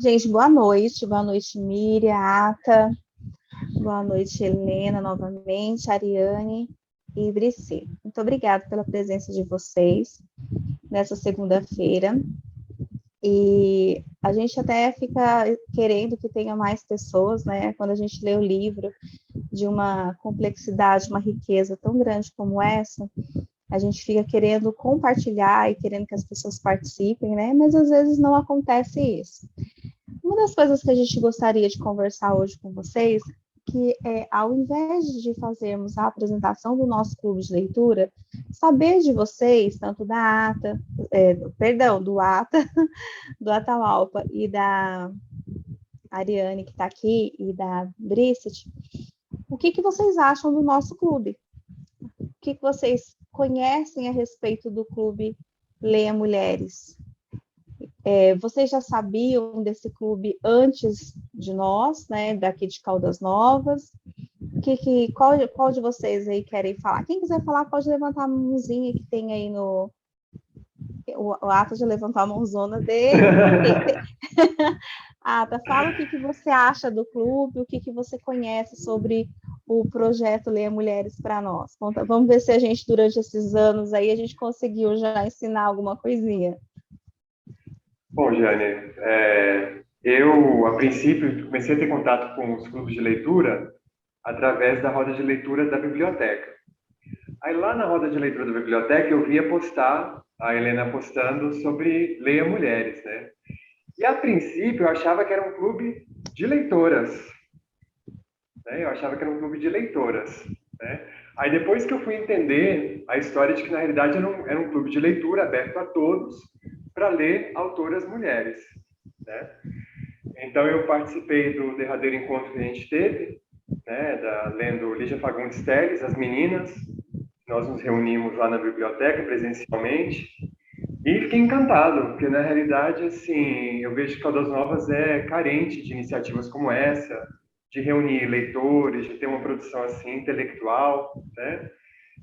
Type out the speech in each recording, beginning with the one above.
Gente, boa noite, Miriam, Ata, boa noite, Helena, novamente, Ariane e Brici. Muito obrigada pela presença de vocês nessa segunda-feira. E a gente até fica querendo que tenha mais pessoas, né? Quando a gente lê o livro de uma complexidade, uma riqueza tão grande como essa, a gente fica querendo compartilhar e querendo que as pessoas participem, né? Mas às vezes não acontece isso. Uma das coisas que a gente gostaria de conversar hoje com vocês, que é, ao invés de fazermos a apresentação do nosso clube de leitura, saber de vocês, tanto da ATA, do ATA, do Atamalpa e da Ariane, que está aqui, e da Brisset, o que vocês acham do nosso clube? O que vocês conhecem a respeito do clube Leia Mulheres? Vocês já sabiam desse clube antes de nós, né, daqui de Caldas Novas? Qual de vocês aí querem falar? Quem quiser falar pode levantar a mãozinha que tem aí no... O Ata já levantou a mãozona dele. Ata, fala o que você acha do clube, o que você conhece sobre o projeto Leia Mulheres para nós. Vamos ver se a gente, durante esses anos aí, a gente conseguiu já ensinar alguma coisinha. Bom, Jane, eu, a princípio, comecei a ter contato com os clubes de leitura através da roda de leitura da biblioteca. Aí, lá na roda de leitura da biblioteca, eu via postar, a Helena postando sobre Leia Mulheres, né? E, a princípio, eu achava que era um clube de leitoras, né? Eu achava que era um clube de leitoras, né? Aí, depois que eu fui entender a história de que, na realidade, era um clube de leitura aberto a todos, para ler autoras mulheres, né? Então, eu participei do derradeiro encontro que a gente teve, né, lendo Lígia Fagundes Telles, As Meninas. Nós nos reunimos lá na biblioteca presencialmente e fiquei encantado, porque na realidade, assim, eu vejo que Caldas Novas é carente de iniciativas como essa, de reunir leitores, de ter uma produção assim intelectual, né?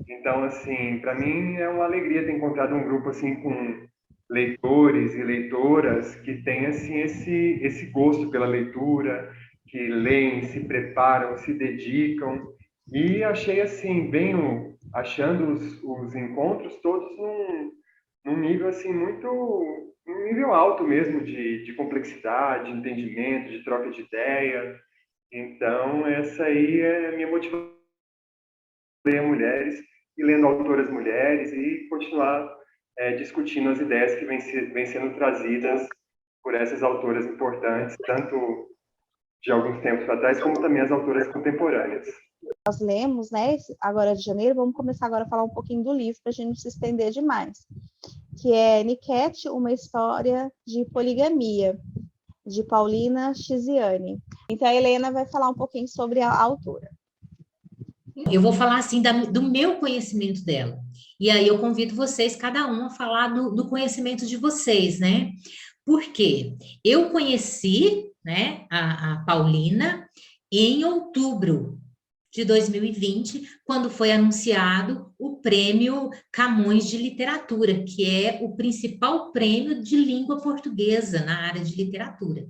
Então, assim, para mim é uma alegria ter encontrado um grupo assim com leitores e leitoras que têm assim esse gosto pela leitura, que leem, se preparam, se dedicam. E achei assim, venho achando os encontros todos num nível assim muito um nível alto mesmo de complexidade, de entendimento, de troca de ideia. Então, essa aí é a minha motivação, ler mulheres e lendo autoras mulheres e continuar discutindo as ideias que vêm sendo trazidas por essas autoras importantes, tanto de alguns tempos para trás, como também as autoras contemporâneas. Nós lemos, né, agora de janeiro, vamos começar agora a falar um pouquinho do livro, para a gente não se estender demais, que é Niket, uma história de poligamia, de Paulina Chiziane. Então, a Helena vai falar um pouquinho sobre a autora. Eu vou falar assim do meu conhecimento dela. E aí eu convido vocês, cada um, a falar do conhecimento de vocês, né? Porque eu conheci, né, a Paulina em outubro de 2020, quando foi anunciado o Prêmio Camões de Literatura, que é o principal prêmio de língua portuguesa na área de literatura.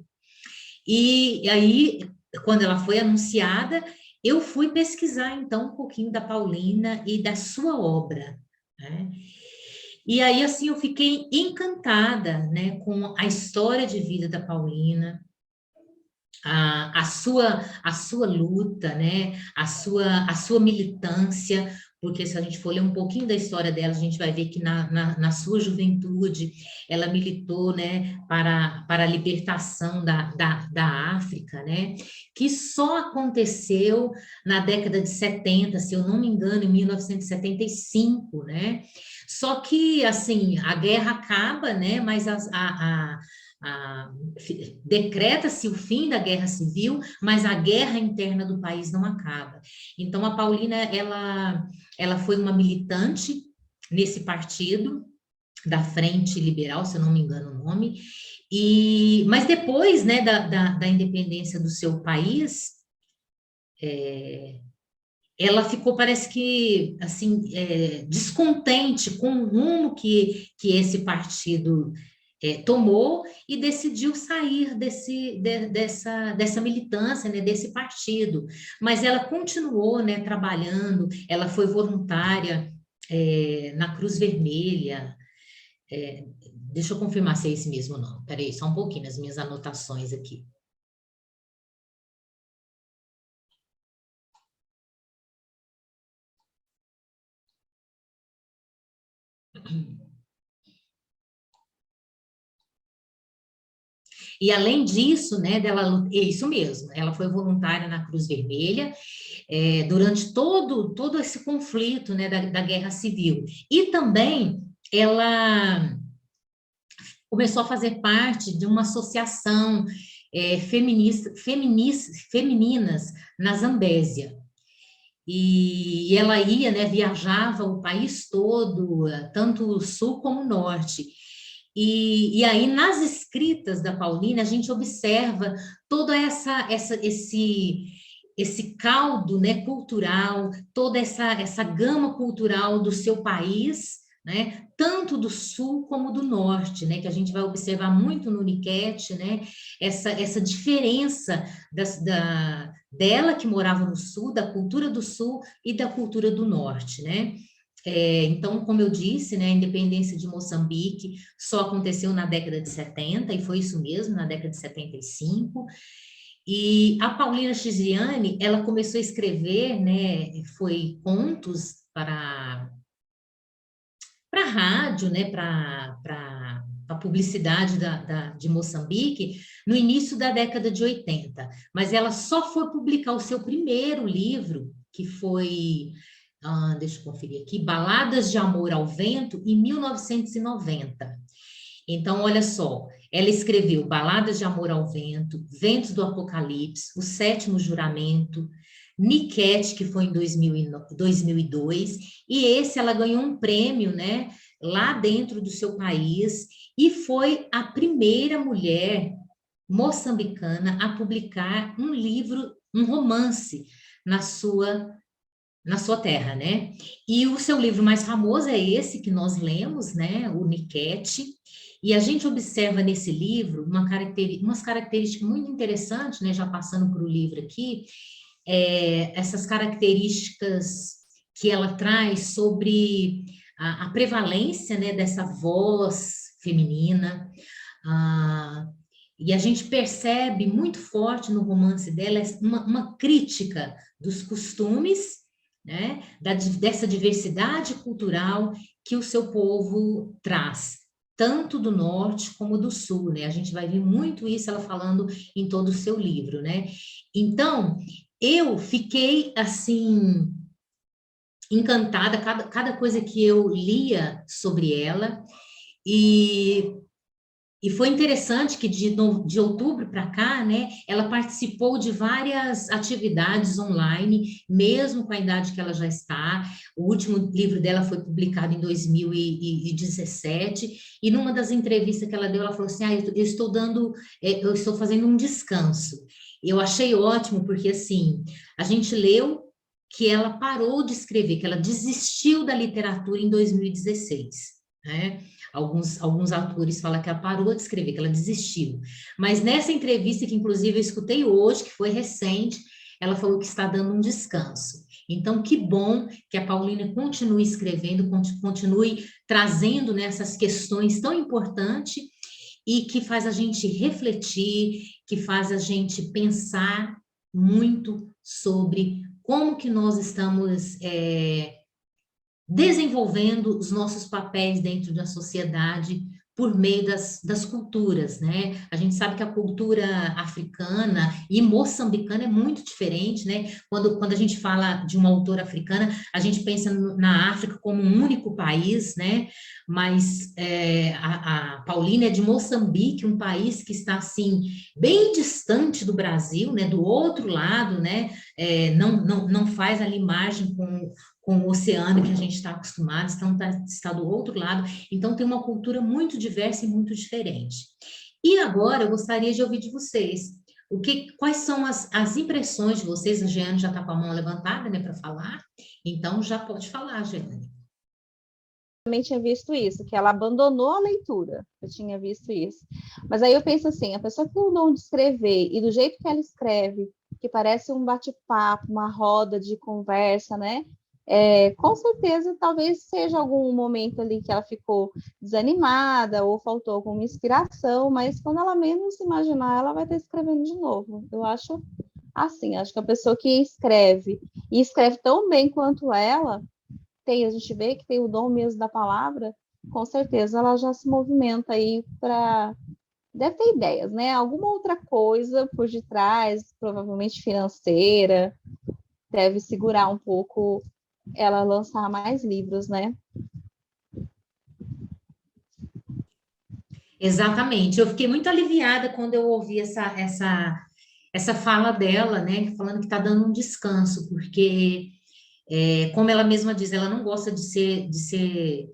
E aí, quando ela foi anunciada, eu fui pesquisar, então, um pouquinho da Paulina e da sua obra, né? E aí, assim, eu fiquei encantada, né, com a história de vida da Paulina, a sua luta, né, a sua militância, porque se a gente for ler um pouquinho da história dela, a gente vai ver que na sua juventude ela militou, né, para a libertação da África, né, que só aconteceu na década de 70, se eu não me engano, em 1975, né, só que, assim, a guerra acaba, né, mas decreta-se o fim da guerra civil, mas a guerra interna do país não acaba. Então, a Paulina, ela foi uma militante nesse partido, da Frente Liberal, se eu não me engano o nome, mas depois, né, da independência do seu país, ela ficou, parece que, assim, descontente com o rumo que esse partido tomou e decidiu sair dessa militância, né, desse partido. Mas ela continuou, né, trabalhando, ela foi voluntária na Cruz Vermelha. Deixa eu confirmar se é esse mesmo nome. Peraí, só um pouquinho, nas minhas anotações aqui. E além disso, né, é isso mesmo, ela foi voluntária na Cruz Vermelha durante todo esse conflito, né, da Guerra Civil. E também ela começou a fazer parte de uma associação femininas na Zambésia. E ela ia, né, viajava o país todo, tanto o sul como o norte. E aí, nas escritas da Paulina, a gente observa todo esse caldo, né, cultural, toda essa gama cultural do seu país, né, tanto do sul como do norte, né, que a gente vai observar muito no Niket, né, essa diferença dela que morava no sul, da cultura do sul e da cultura do norte, né. Então, como eu disse, né, a independência de Moçambique só aconteceu na década de 70, e foi isso mesmo, na década de 75. E a Paulina Chigiani, ela começou a escrever, né, foi contos para rádio, né, para a publicidade de Moçambique, no início da década de 80. Mas ela só foi publicar o seu primeiro livro, que foi... deixa eu conferir aqui, Baladas de Amor ao Vento, em 1990. Então, olha só, ela escreveu Baladas de Amor ao Vento, Ventos do Apocalipse, O Sétimo Juramento, Niket, que foi em 2002, e esse ela ganhou um prêmio, né, lá dentro do seu país, e foi a primeira mulher moçambicana a publicar um livro, um romance, na sua terra, né? E o seu livro mais famoso é esse que nós lemos, né? O Niket. E a gente observa nesse livro umas características muito interessantes, né? Já passando por o livro aqui, essas características que ela traz sobre a prevalência, né, dessa voz feminina. E a gente percebe muito forte no romance dela uma crítica dos costumes, né, dessa diversidade cultural que o seu povo traz, tanto do norte como do sul, né? A gente vai ver muito isso ela falando em todo o seu livro, né? Então, eu fiquei, assim, encantada, cada coisa que eu lia sobre ela, e foi interessante que de outubro para cá, né, ela participou de várias atividades online, mesmo com a idade que ela já está. O último livro dela foi publicado em 2017, e numa das entrevistas que ela deu, ela falou assim, eu estou fazendo um descanso. Eu achei ótimo, porque assim, a gente leu que ela parou de escrever, que ela desistiu da literatura em 2016, né? Alguns autores falam que ela parou de escrever, que ela desistiu. Mas nessa entrevista, que inclusive eu escutei hoje, que foi recente, ela falou que está dando um descanso. Então, que bom que a Paulina continue escrevendo, continue trazendo nessas questões tão importantes e que faz a gente refletir, que faz a gente pensar muito sobre como que nós estamos desenvolvendo os nossos papéis dentro da sociedade por meio das culturas, né? A gente sabe que a cultura africana e moçambicana é muito diferente, né? Quando a gente fala de uma autora africana, a gente pensa na África como um único país, né? Mas a Paulina é de Moçambique, um país que está, assim, bem distante do Brasil, né? Do outro lado, né? Não faz ali margem com o oceano que a gente está acostumado, está do outro lado, então tem uma cultura muito diversa e muito diferente. E agora eu gostaria de ouvir de vocês, quais são as impressões de vocês? A Jeane já está com a mão levantada, né, para falar, então já pode falar, Jeane. também tinha visto isso, que ela abandonou a leitura. Eu tinha visto isso. Mas aí eu penso assim, a pessoa que tem o dom de escrever e do jeito que ela escreve, que parece um bate-papo, uma roda de conversa, né? Com certeza, talvez seja algum momento ali que ela ficou desanimada ou faltou alguma inspiração, mas quando ela menos imaginar, ela vai estar escrevendo de novo. Eu acho assim, acho que a pessoa que escreve e escreve tão bem quanto ela, a gente vê que tem o dom mesmo da palavra, com certeza ela já se movimenta aí para. Deve ter ideias, né? Alguma outra coisa por detrás, provavelmente financeira, deve segurar um pouco ela lançar mais livros, né? Exatamente. Eu fiquei muito aliviada quando eu ouvi essa fala dela, né? Falando que está dando um descanso, porque, como ela mesma diz, ela não gosta de ser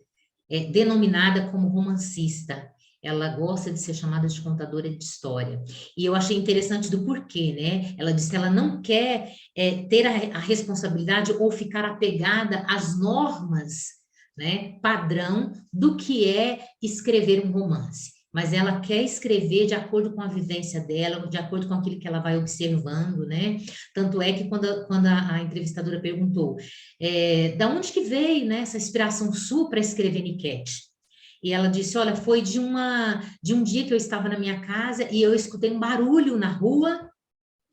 denominada como romancista. Ela gosta de ser chamada de contadora de história. E eu achei interessante do porquê, né? Ela disse que ela não quer ter a responsabilidade ou ficar apegada às normas, né, padrão do que é escrever um romance. Mas ela quer escrever de acordo com a vivência dela, de acordo com aquilo que ela vai observando, né? Tanto é que quando a entrevistadora perguntou da onde que veio, né, essa inspiração sua para escrever Niquete? E ela disse, olha, foi de um dia que eu estava na minha casa e eu escutei um barulho na rua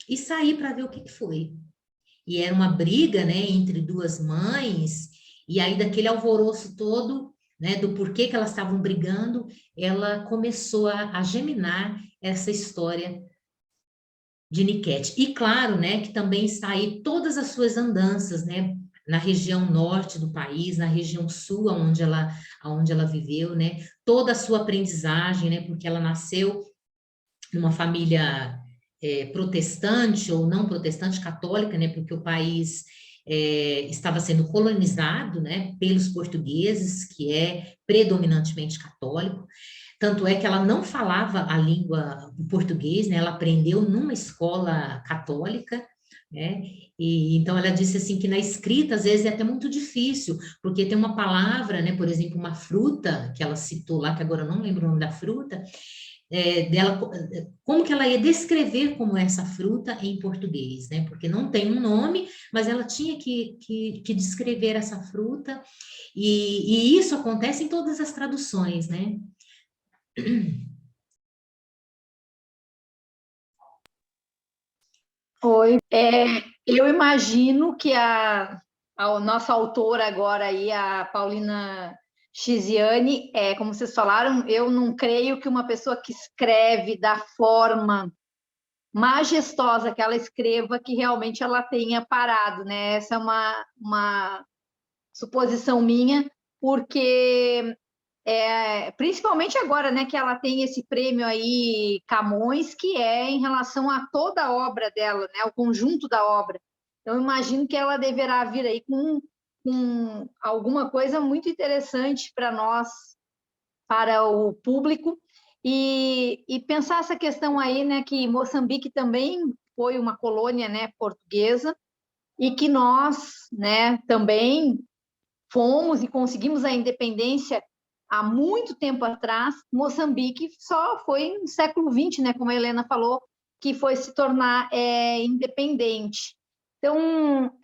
e saí para ver o que foi. E era uma briga, né, entre duas mães, e aí daquele alvoroço todo, né, do porquê que elas estavam brigando, ela começou a geminar essa história de Niquete. E claro, né, que também está aí todas as suas andanças, né, na região norte do país, na região sul, onde ela viveu, né, toda a sua aprendizagem, né, porque ela nasceu numa família protestante ou não protestante, católica, né, porque o país estava sendo colonizado, né, pelos portugueses, que é predominantemente católico. Tanto é que ela não falava a língua português, né? Ela aprendeu numa escola católica, né? E então ela disse assim que na escrita às vezes é até muito difícil, porque tem uma palavra, né? Por exemplo, uma fruta que ela citou lá, que agora eu não lembro o nome da fruta, dela, como que ela ia descrever como é essa fruta em português, né? Porque não tem um nome, mas ela tinha que descrever essa fruta, e isso acontece em todas as traduções, né? Oi. Eu imagino que a nossa autora agora aí, a Paulina Chiziane, como vocês falaram, eu não creio que uma pessoa que escreve da forma majestosa que ela escreva, que realmente ela tenha parado, né? Essa é uma suposição minha, porque principalmente agora, né, que ela tem esse prêmio aí, Camões, que é em relação a toda a obra dela, né, o conjunto da obra. Então, eu imagino que ela deverá vir aí com alguma coisa muito interessante para nós, para o público, e pensar essa questão aí, né, que Moçambique também foi uma colônia, né, portuguesa, e que nós, né, também fomos e conseguimos a independência há muito tempo atrás. Moçambique só foi no século XX, né, como a Helena falou, que foi se tornar independente. Então,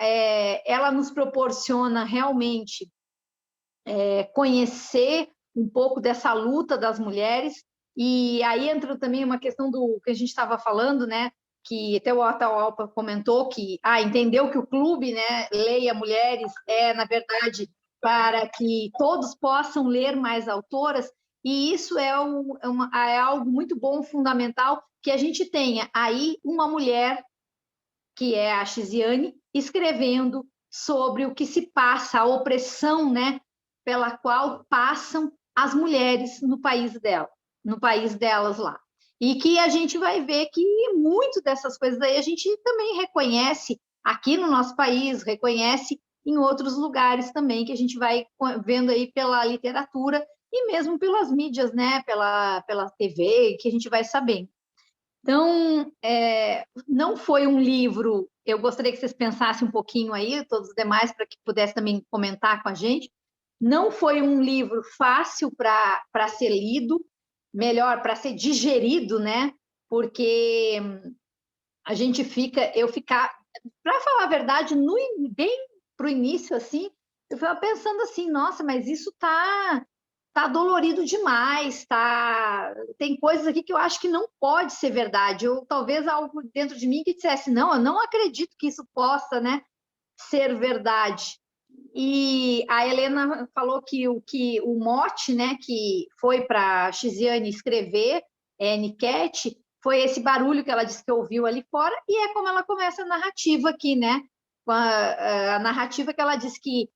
ela nos proporciona realmente conhecer um pouco dessa luta das mulheres, e aí entra também uma questão do que a gente estava falando, né, que até o Atahualpa comentou, que entendeu que o clube, né, Leia Mulheres, na verdade, para que todos possam ler mais autoras, e isso é algo muito bom, fundamental, que a gente tenha aí uma mulher, que é a Chiziane, escrevendo sobre o que se passa, a opressão, né, pela qual passam as mulheres no país dela, no país delas lá. E que a gente vai ver que muito dessas coisas aí a gente também reconhece aqui no nosso país, reconhece em outros lugares também, que a gente vai vendo aí pela literatura e mesmo pelas mídias, né, pela TV, que a gente vai sabendo. Então, não foi um livro, eu gostaria que vocês pensassem um pouquinho aí, todos os demais, para que pudessem também comentar com a gente, Não foi um livro fácil para ser lido, melhor, para ser digerido, né? Porque eu ficar, para falar a verdade, bem para o início, assim, eu ficava pensando assim, nossa, mas isso tá dolorido demais, tem coisas aqui que eu acho que não pode ser verdade, ou talvez algo dentro de mim que dissesse, não, eu não acredito que isso possa, né, ser verdade. E a Helena falou que o mote, né, que foi para a Chisiane escrever, Niket, foi esse barulho que ela disse que ouviu ali fora, e é como ela começa a narrativa aqui, né? A narrativa que ela diz que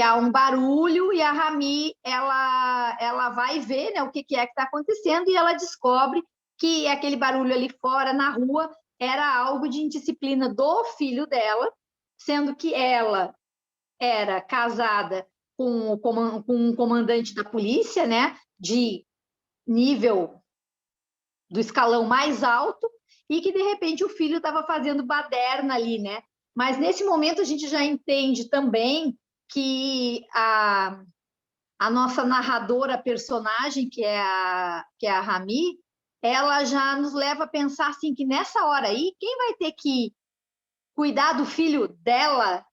há um barulho e a Rami ela vai ver, né, o que é que está acontecendo, e ela descobre que aquele barulho ali fora na rua era algo de indisciplina do filho dela, sendo que ela era casada com um comandante da polícia, né, de nível do escalão mais alto, e que de repente o filho estava fazendo baderna ali, né? Mas nesse momento a gente já entende também que a nossa narradora personagem, que é a Rami, ela já nos leva a pensar assim que nessa hora aí, quem vai ter que cuidar do filho dela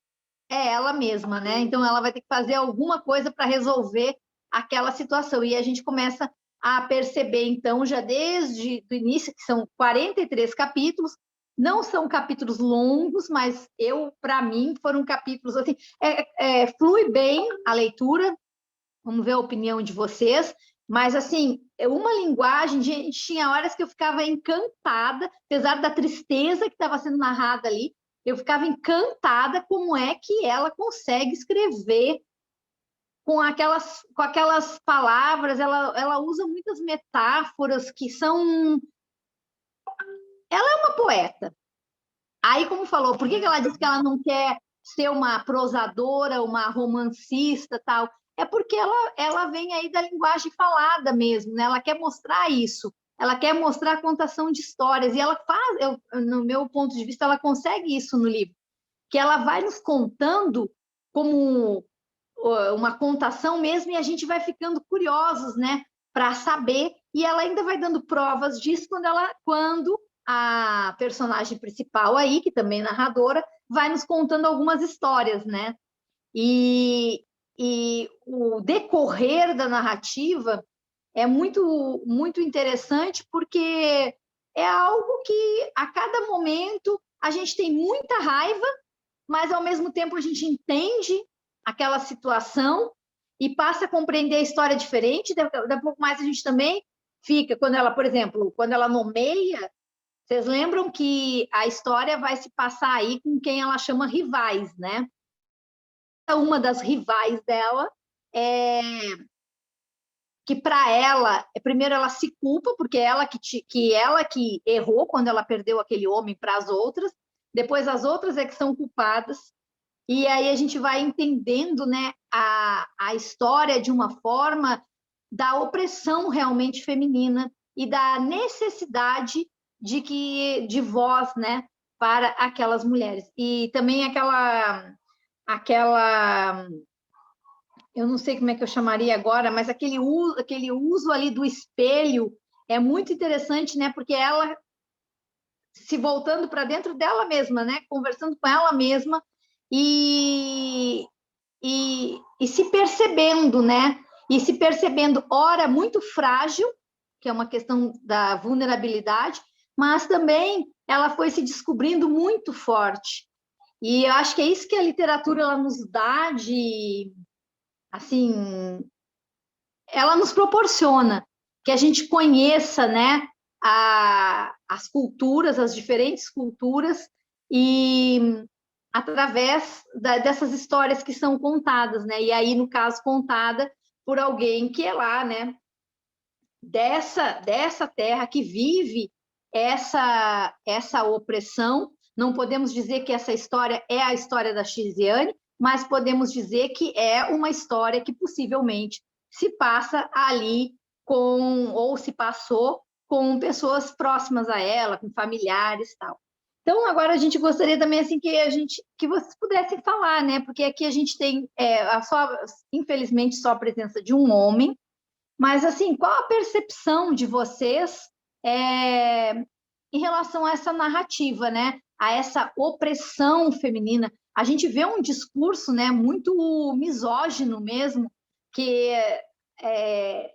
é ela mesma, né? Então ela vai ter que fazer alguma coisa para resolver aquela situação. E a gente começa a perceber, então, já desde o início, que são 43 capítulos, não são capítulos longos, mas para mim, foram capítulos assim, flui bem a leitura, vamos ver a opinião de vocês, mas assim, uma linguagem, gente, tinha horas que eu ficava encantada, apesar da tristeza que estava sendo narrada ali, eu ficava encantada como é que ela consegue escrever com aquelas palavras, ela usa muitas metáforas que são... Ela é uma poeta. Aí, como falou, por que ela disse que ela não quer ser uma prosadora, uma romancista, tal? É porque ela vem aí da linguagem falada mesmo, né? Ela quer mostrar isso. Ela quer mostrar a contação de histórias, e ela faz, no meu ponto de vista, ela consegue isso no livro, que ela vai nos contando como uma contação mesmo, e a gente vai ficando curiosos, né, para saber, e ela ainda vai dando provas disso quando a personagem principal aí, que também é narradora, vai nos contando algumas histórias, né, e o decorrer da narrativa é muito, muito interessante, porque é algo que a cada momento a gente tem muita raiva, mas ao mesmo tempo a gente entende aquela situação e passa a compreender a história diferente. Daqui a pouco mais a gente também fica, quando ela, por exemplo, quando ela nomeia, vocês lembram que a história vai se passar aí com quem ela chama rivais, né? Uma das rivais dela é que para ela, primeiro ela se culpa, porque ela que errou quando ela perdeu aquele homem para as outras, depois as outras é que são culpadas, e aí a gente vai entendendo, né, a história de uma forma da opressão realmente feminina e da necessidade de voz, né, para aquelas mulheres. E também aquela eu não sei como é que eu chamaria agora, mas aquele uso ali do espelho é muito interessante, né? Porque ela se voltando para dentro dela mesma, né? Conversando com ela mesma e se percebendo, né? E se percebendo, ora, muito frágil, que é uma questão da vulnerabilidade, mas também ela foi se descobrindo muito forte. E eu acho que é isso que a literatura ela nos dá assim, ela nos proporciona que a gente conheça, né, as culturas, as diferentes culturas, e através dessas histórias que são contadas, né, e aí, no caso, contada por alguém que é lá, né, dessa terra, que vive essa opressão. Não podemos dizer que essa história é a história da Chisiane, mas podemos dizer que é uma história que possivelmente se passa ali ou se passou com pessoas próximas a ela, com familiares e tal. Então, agora a gente gostaria também assim que vocês pudessem falar, né? Porque aqui a gente tem, infelizmente, só a presença de um homem, mas assim, qual a percepção de vocês em relação a essa narrativa, né? A essa opressão feminina? A gente vê um discurso, né, muito misógino mesmo, que é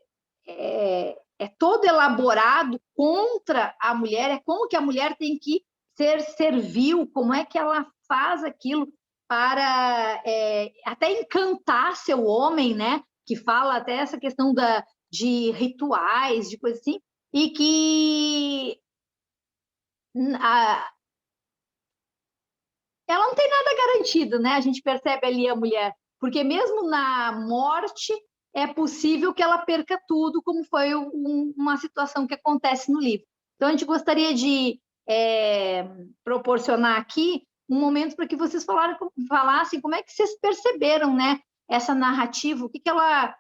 todo elaborado contra a mulher, é como que a mulher tem que ser servil, como é que ela faz aquilo para até encantar seu homem, né? Que fala até essa questão de rituais, de coisa assim, e que ela não tem nada garantido, né? A gente percebe ali a mulher, porque mesmo na morte é possível que ela perca tudo, como foi uma situação que acontece no livro. Então, a gente gostaria de proporcionar aqui um momento para que vocês falassem como é que vocês perceberam, né, essa narrativa, o que ela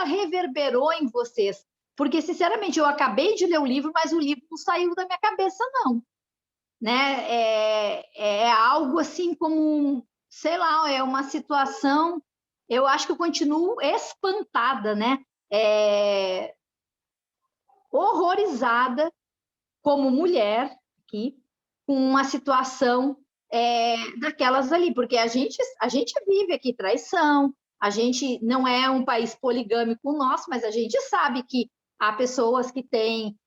reverberou em vocês. Porque, sinceramente, eu acabei de ler o livro, mas o livro não saiu da minha cabeça, não. Né? É algo assim como, sei lá, é uma situação, eu acho que eu continuo espantada, né? Horrorizada como mulher aqui, com uma situação daquelas ali, porque a gente vive aqui traição, a gente não é um país poligâmico nosso, mas a gente sabe que há pessoas que têm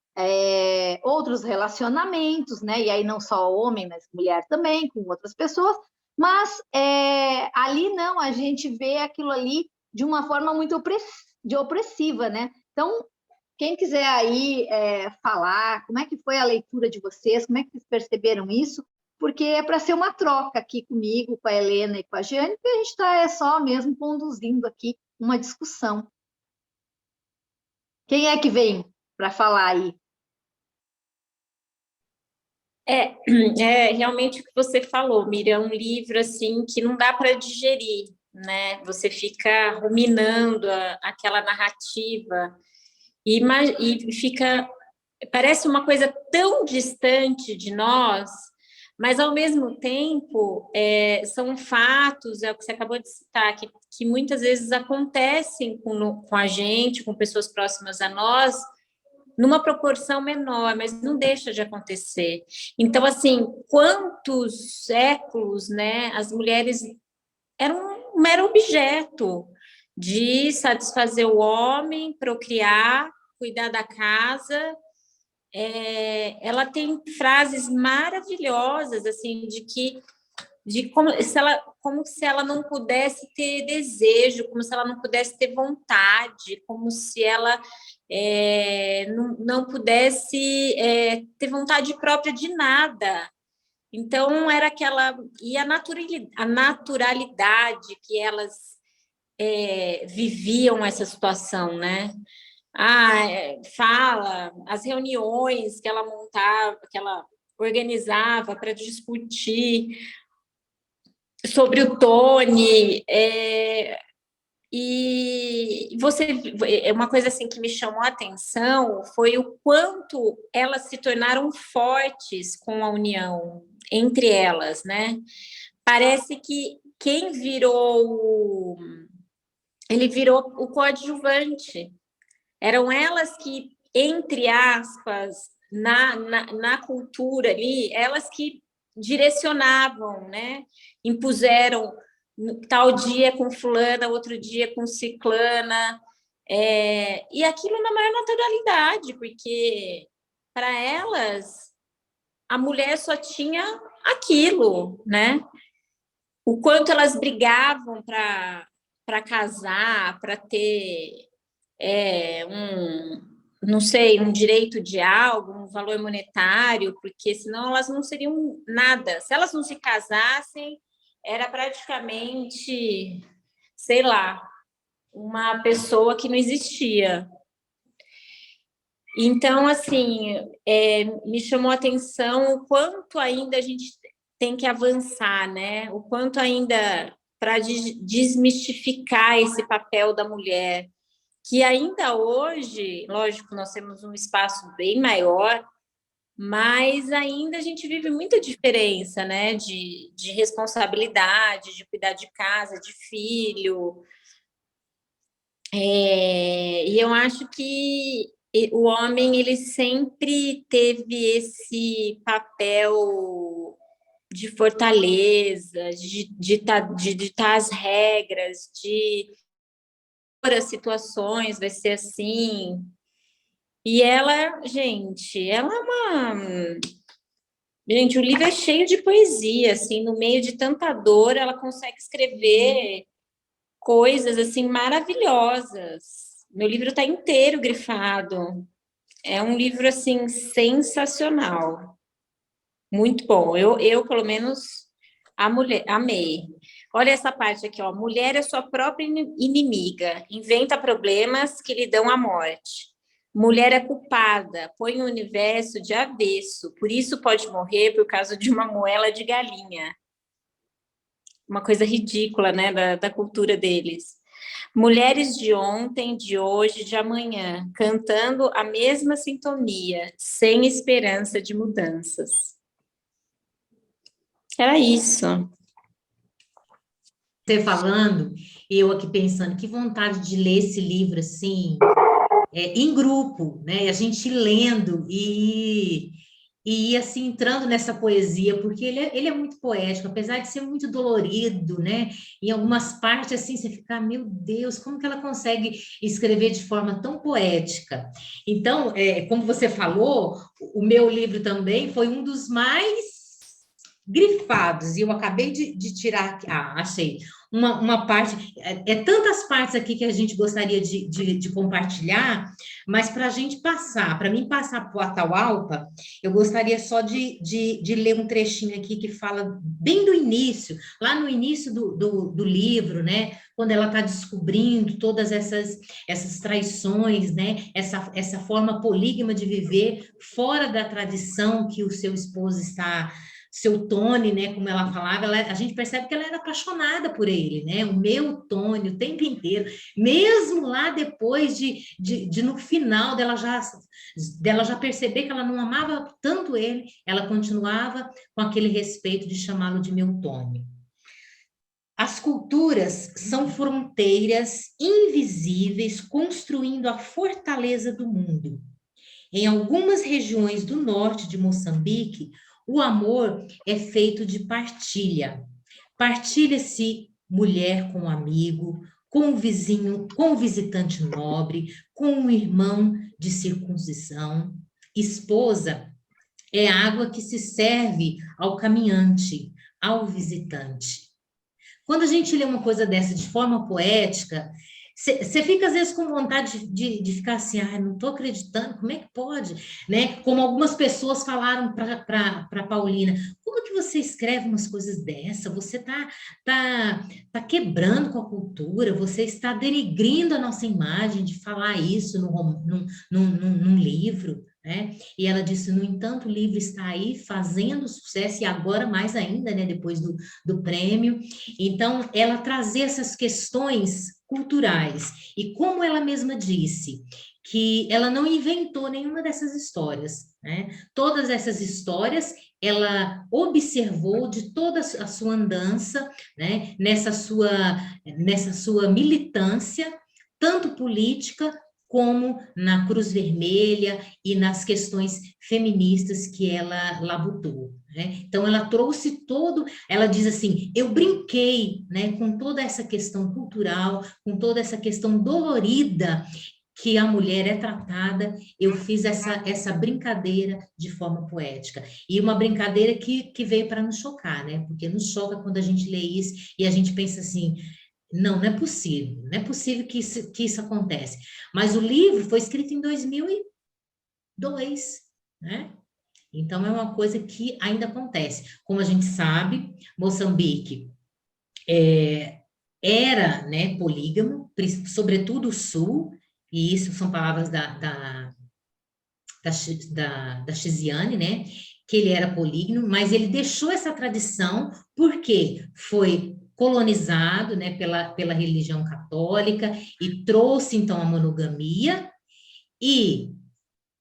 outros relacionamentos, né? E aí não só homem, mas mulher também, com outras pessoas, mas ali não, a gente vê aquilo ali de uma forma muito opressiva, né? Então, quem quiser aí falar, como é que foi a leitura de vocês, como é que vocês perceberam isso? Porque é para ser uma troca aqui comigo, com a Helena e com a Jeane, que a gente está só mesmo conduzindo aqui uma discussão. Quem é que vem para falar aí? Realmente o que você falou, Miriam, é um livro assim que não dá para digerir, né? Você fica ruminando aquela narrativa e fica, parece uma coisa tão distante de nós, mas ao mesmo tempo são fatos, é o que você acabou de citar, que muitas vezes acontecem com a gente, com pessoas próximas a nós, numa proporção menor, mas não deixa de acontecer. Então, assim, quantos séculos, né, as mulheres eram um mero objeto de satisfazer o homem, procriar, cuidar da casa. Ela tem frases maravilhosas, assim, como se ela não pudesse ter desejo, como se ela não pudesse ter vontade, como se ela não pudesse ter vontade própria de nada. Então, era aquela... E a naturalidade que elas viviam essa situação, né? Fala, as reuniões que ela montava, que ela organizava para discutir sobre o Tony, e uma coisa assim que me chamou a atenção foi o quanto elas se tornaram fortes com a união entre elas, né? Parece que quem ele virou o coadjuvante. Eram elas que, entre aspas, na cultura ali, elas que direcionavam, né? Impuseram tal dia com fulana, outro dia com ciclana, e aquilo na maior naturalidade, porque para elas a mulher só tinha aquilo, né? O quanto elas brigavam para casar, para ter não sei, um direito de algo, um valor monetário, porque senão elas não seriam nada. Se elas não se casassem, era praticamente, sei lá, uma pessoa que não existia. Então, assim, me chamou a atenção o quanto ainda a gente tem que avançar, né? O quanto ainda para desmistificar esse papel da mulher, que ainda hoje, lógico, nós temos um espaço bem maior, mas ainda a gente vive muita diferença, né? De responsabilidade, de cuidar de casa, de filho. E eu acho que o homem, ele sempre teve esse papel de fortaleza, de ditar as regras, de pôr as situações, vai ser assim. E ela, gente, ela é uma... Gente, o livro é cheio de poesia, assim, no meio de tanta dor, ela consegue escrever coisas, assim, maravilhosas. Meu livro está inteiro grifado. É um livro, assim, sensacional. Muito bom. Eu pelo menos, amei. Olha essa parte aqui, ó. Mulher é sua própria inimiga. Inventa problemas que lhe dão a morte. Mulher é culpada, põe o universo de avesso, por isso pode morrer por causa de uma moela de galinha. Uma coisa ridícula, né, da cultura deles. Mulheres de ontem, de hoje, de amanhã, cantando a mesma sintonia, sem esperança de mudanças. Era isso. Você falando, eu aqui pensando, que vontade de ler esse livro, assim, em grupo, né? A gente lendo e assim, entrando nessa poesia, porque ele é muito poético, apesar de ser muito dolorido, né? Em algumas partes, assim, você fica, meu Deus, como que ela consegue escrever de forma tão poética? Então, como você falou, o meu livro também foi um dos mais grifados, e eu acabei de tirar aqui, achei uma parte, tantas partes aqui que a gente gostaria de compartilhar, mas para a gente passar, para mim passar para o Atahualpa, eu gostaria só de ler um trechinho aqui que fala bem do início, lá no início do livro, né, quando ela está descobrindo todas essas traições, né, essa forma polígama de viver fora da tradição que o seu esposo está... Seu Tony, né, como ela falava, a gente percebe que ela era apaixonada por ele, né, o meu Tony, o tempo inteiro, mesmo lá depois de no final dela já perceber que ela não amava tanto ele, ela continuava com aquele respeito de chamá-lo de meu Tony. As culturas são fronteiras invisíveis construindo a fortaleza do mundo. Em algumas regiões do norte de Moçambique, o amor é feito de partilha. Partilha-se mulher com um amigo, com o vizinho, com o visitante nobre, com um irmão de circuncisão. Esposa é água que se serve ao caminhante, ao visitante. Quando a gente lê uma coisa dessa de forma poética, você fica, às vezes, com vontade de ficar assim, não estou acreditando, como é que pode? Né? Como algumas pessoas falaram para Paulina, como que você escreve umas coisas dessa? Você tá quebrando com a cultura, você está denegrindo a nossa imagem de falar isso num livro. Né? E ela disse, no entanto, o livro está aí fazendo sucesso, e agora mais ainda, né, depois do prêmio. Então, ela trazia essas questões culturais, e como ela mesma disse, que ela não inventou nenhuma dessas histórias, né? Todas essas histórias ela observou de toda a sua andança, né? Nessa sua militância, tanto política como na Cruz Vermelha e nas questões feministas que ela labutou. Né? Então, ela trouxe ela diz assim, eu brinquei, né, com toda essa questão cultural, com toda essa questão dolorida que a mulher é tratada, eu fiz essa brincadeira de forma poética. E uma brincadeira que veio para nos chocar, né? Porque nos choca quando a gente lê isso e a gente pensa assim, não é possível, não é possível que isso acontece. Mas o livro foi escrito em 2002, né? Então, é uma coisa que ainda acontece. Como a gente sabe, Moçambique era, né, polígamo, sobretudo o sul, e isso são palavras da Chisiane, né, que ele era polígamo, mas ele deixou essa tradição porque foi colonizado, né, pela religião católica e trouxe, então, a monogamia, e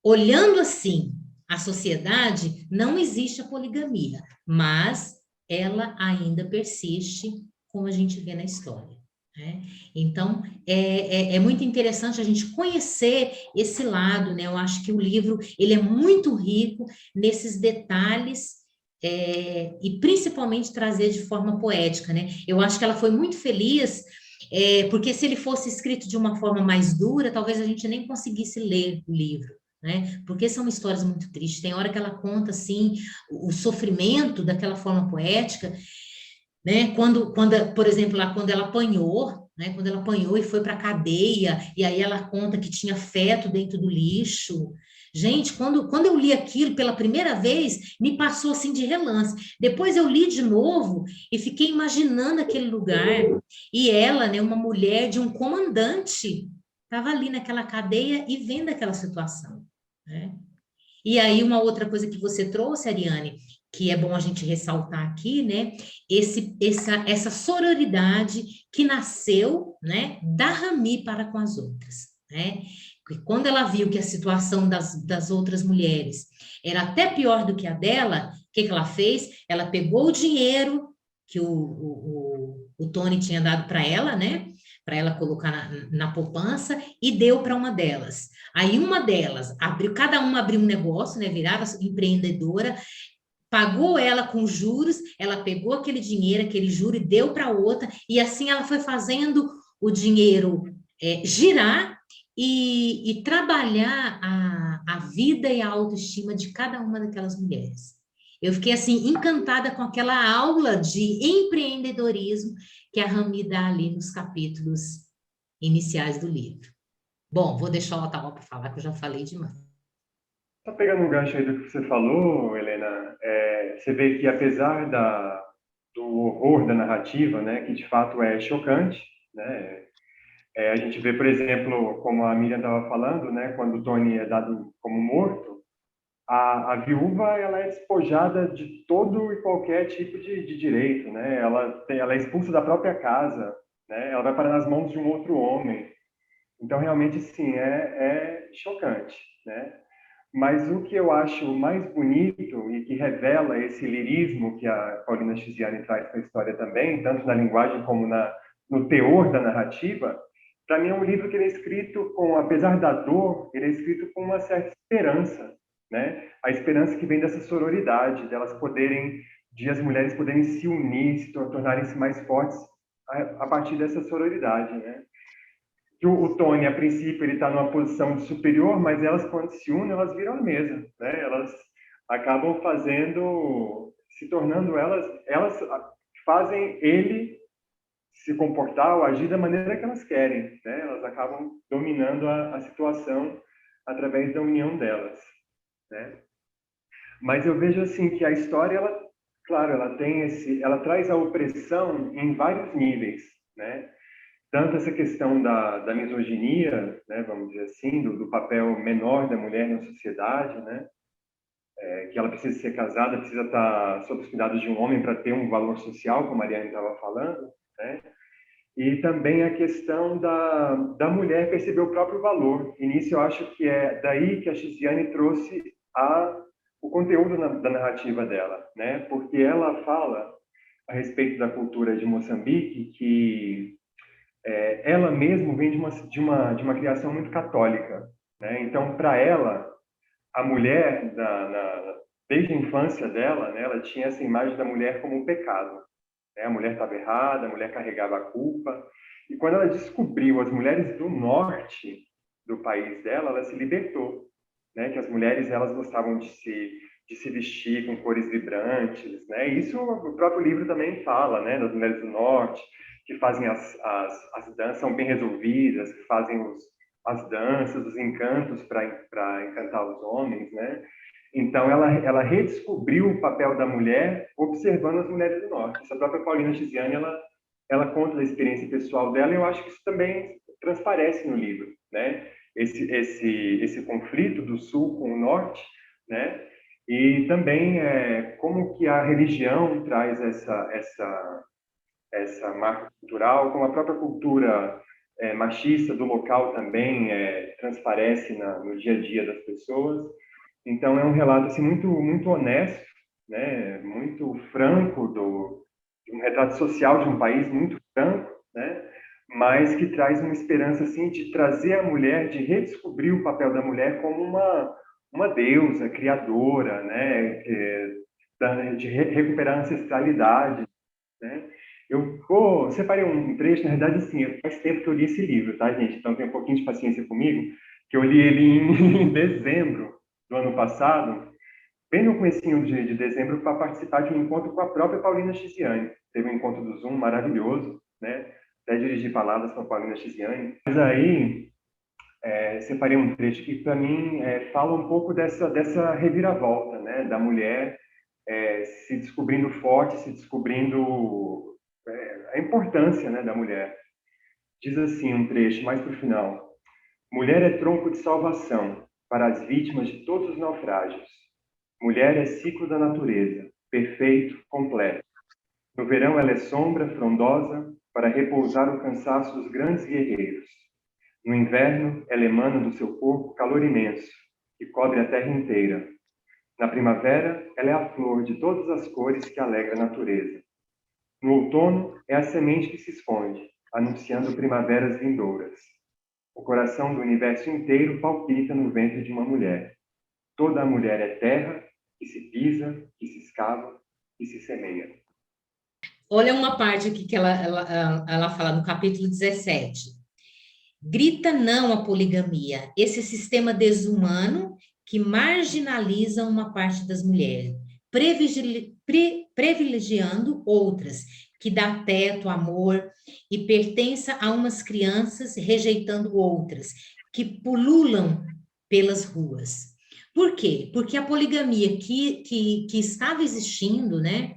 olhando assim a sociedade, não existe a poligamia, mas ela ainda persiste, como a gente vê na história, né? Então, é muito interessante a gente conhecer esse lado, né? Eu acho que o livro, ele é muito rico nesses detalhes, e principalmente trazer de forma poética, né? Eu acho que ela foi muito feliz, porque se ele fosse escrito de uma forma mais dura, talvez a gente nem conseguisse ler o livro, né? Porque são histórias muito tristes. Tem hora que ela conta, assim, o sofrimento daquela forma poética, né? Por exemplo, lá quando ela apanhou, né? Quando ela apanhou e foi para a cadeia, e aí ela conta que tinha feto dentro do lixo. Gente, quando eu li aquilo pela primeira vez, me passou assim de relance. Depois eu li de novo e fiquei imaginando aquele lugar. E ela, né, uma mulher de um comandante, estava ali naquela cadeia e vendo aquela situação, né? E aí, uma outra coisa que você trouxe, Ariane, que é bom a gente ressaltar aqui, né? Essa sororidade que nasceu, né, da Rami para com as outras, né? Porque quando ela viu que a situação das outras mulheres era até pior do que a dela, o que ela fez? Ela pegou o dinheiro que o Tony tinha dado para ela, né? Para ela colocar na poupança e deu para uma delas. Aí uma delas cada uma abriu um negócio, né? Virava empreendedora, pagou ela com juros, ela pegou aquele dinheiro, aquele juro e deu para outra, e assim ela foi fazendo o dinheiro girar e trabalhar a vida e a autoestima de cada uma daquelas mulheres. Eu fiquei assim encantada com aquela aula de empreendedorismo que a Rami dá ali nos capítulos iniciais do livro. Bom, vou deixar o Ottawa para falar, que eu já falei demais. Só pegando um gancho aí do que você falou, Helena, você vê que apesar do horror da narrativa, né, que de fato é chocante, né, a gente vê, por exemplo, como a Miriam estava falando, né, quando o Tony é dado como morto, a viúva ela é despojada de todo e qualquer tipo de direito, né? Ela é expulsa da própria casa, né? Ela vai parar nas mãos de um outro homem. Então, realmente, sim, é chocante, né? Mas o que eu acho mais bonito e que revela esse lirismo que a Paulina Chiziane traz para a história também, tanto na linguagem como no teor da narrativa, para mim é um livro que ele é escrito apesar da dor, ele é escrito com uma certa esperança, né? A esperança que vem dessa sororidade, de as mulheres poderem se unir, tornarem-se mais fortes a partir dessa sororidade, né? Que o Tony, a princípio, ele está numa posição superior, mas elas, quando se unem, elas viram a mesa, né? Elas acabam se tornando elas fazem ele se comportar ou agir da maneira que elas querem, né? Elas acabam dominando a situação através da união delas, né? Mas eu vejo assim que a história, claro, ela traz a opressão em vários níveis, né? Tanto essa questão da misoginia, né, vamos dizer assim, do papel menor da mulher na sociedade, né, que ela precisa ser casada, precisa estar sob os cuidados de um homem para ter um valor social, como a Mariane estava falando, né, e também a questão da mulher perceber o próprio valor. E nisso eu acho que é daí que a Chiziane trouxe o conteúdo da narrativa dela, né, porque ela fala a respeito da cultura de Moçambique que ela mesma vem de uma criação muito católica, né? Então, para ela, a mulher, desde a infância dela, né, ela tinha essa imagem da mulher como um pecado, né? A mulher estava errada, a mulher carregava a culpa. E quando ela descobriu as mulheres do norte do país dela, ela se libertou, né? Que as mulheres elas gostavam de se vestir com cores vibrantes, né? Isso o próprio livro também fala, né? Das mulheres do norte que fazem as danças, são bem resolvidas, que fazem as danças, os encantos para encantar os homens, né? Então, ela redescobriu o papel da mulher observando as mulheres do norte. Essa própria Paulina Chiziane, ela conta da experiência pessoal dela e eu acho que isso também transparece no livro, né? Esse conflito do sul com o norte, né? E também como que a religião traz essa marca cultural, como a própria cultura machista do local também transparece no dia a dia das pessoas. Então, é um relato assim, muito, muito honesto, né? Muito franco, de um retrato social de um país muito franco, né? Mas que traz uma esperança assim, de trazer a mulher, de redescobrir o papel da mulher como uma deusa, criadora, né? De recuperar a ancestralidade, né? Separei um trecho, na verdade, assim, faz tempo que eu li esse livro, tá, gente? Então tem um pouquinho de paciência comigo, que eu li ele em dezembro do ano passado, bem no comecinho de dezembro, para participar de um encontro com a própria Paulina Chiziane. Teve um encontro do Zoom maravilhoso, né? Até dirigi palavras para a Paulina Chiziane. Mas aí, separei um trecho que, para mim, fala um pouco dessa reviravolta, né? Da mulher se descobrindo forte, se descobrindo a importância, né, da mulher. Diz assim um trecho mais para o final: mulher é tronco de salvação para as vítimas de todos os naufrágios. Mulher é ciclo da natureza, perfeito, completo. No verão ela é sombra frondosa para repousar o cansaço dos grandes guerreiros. No inverno ela emana do seu corpo calor imenso, que cobre a terra inteira. Na primavera ela é a flor de todas as cores que alegra a natureza. No outono é a semente que se esconde, anunciando primaveras vindouras. O coração do universo inteiro palpita no ventre de uma mulher. Toda a mulher é terra, que se pisa, que se escava, que se semeia. Olha uma parte aqui que ela fala no capítulo 17. Grita não à poligamia, esse sistema desumano que marginaliza uma parte das mulheres, privilegiando outras, que dá teto, amor e pertença a umas crianças, rejeitando outras, que pululam pelas ruas. Por quê? Porque a poligamia que estava existindo, né,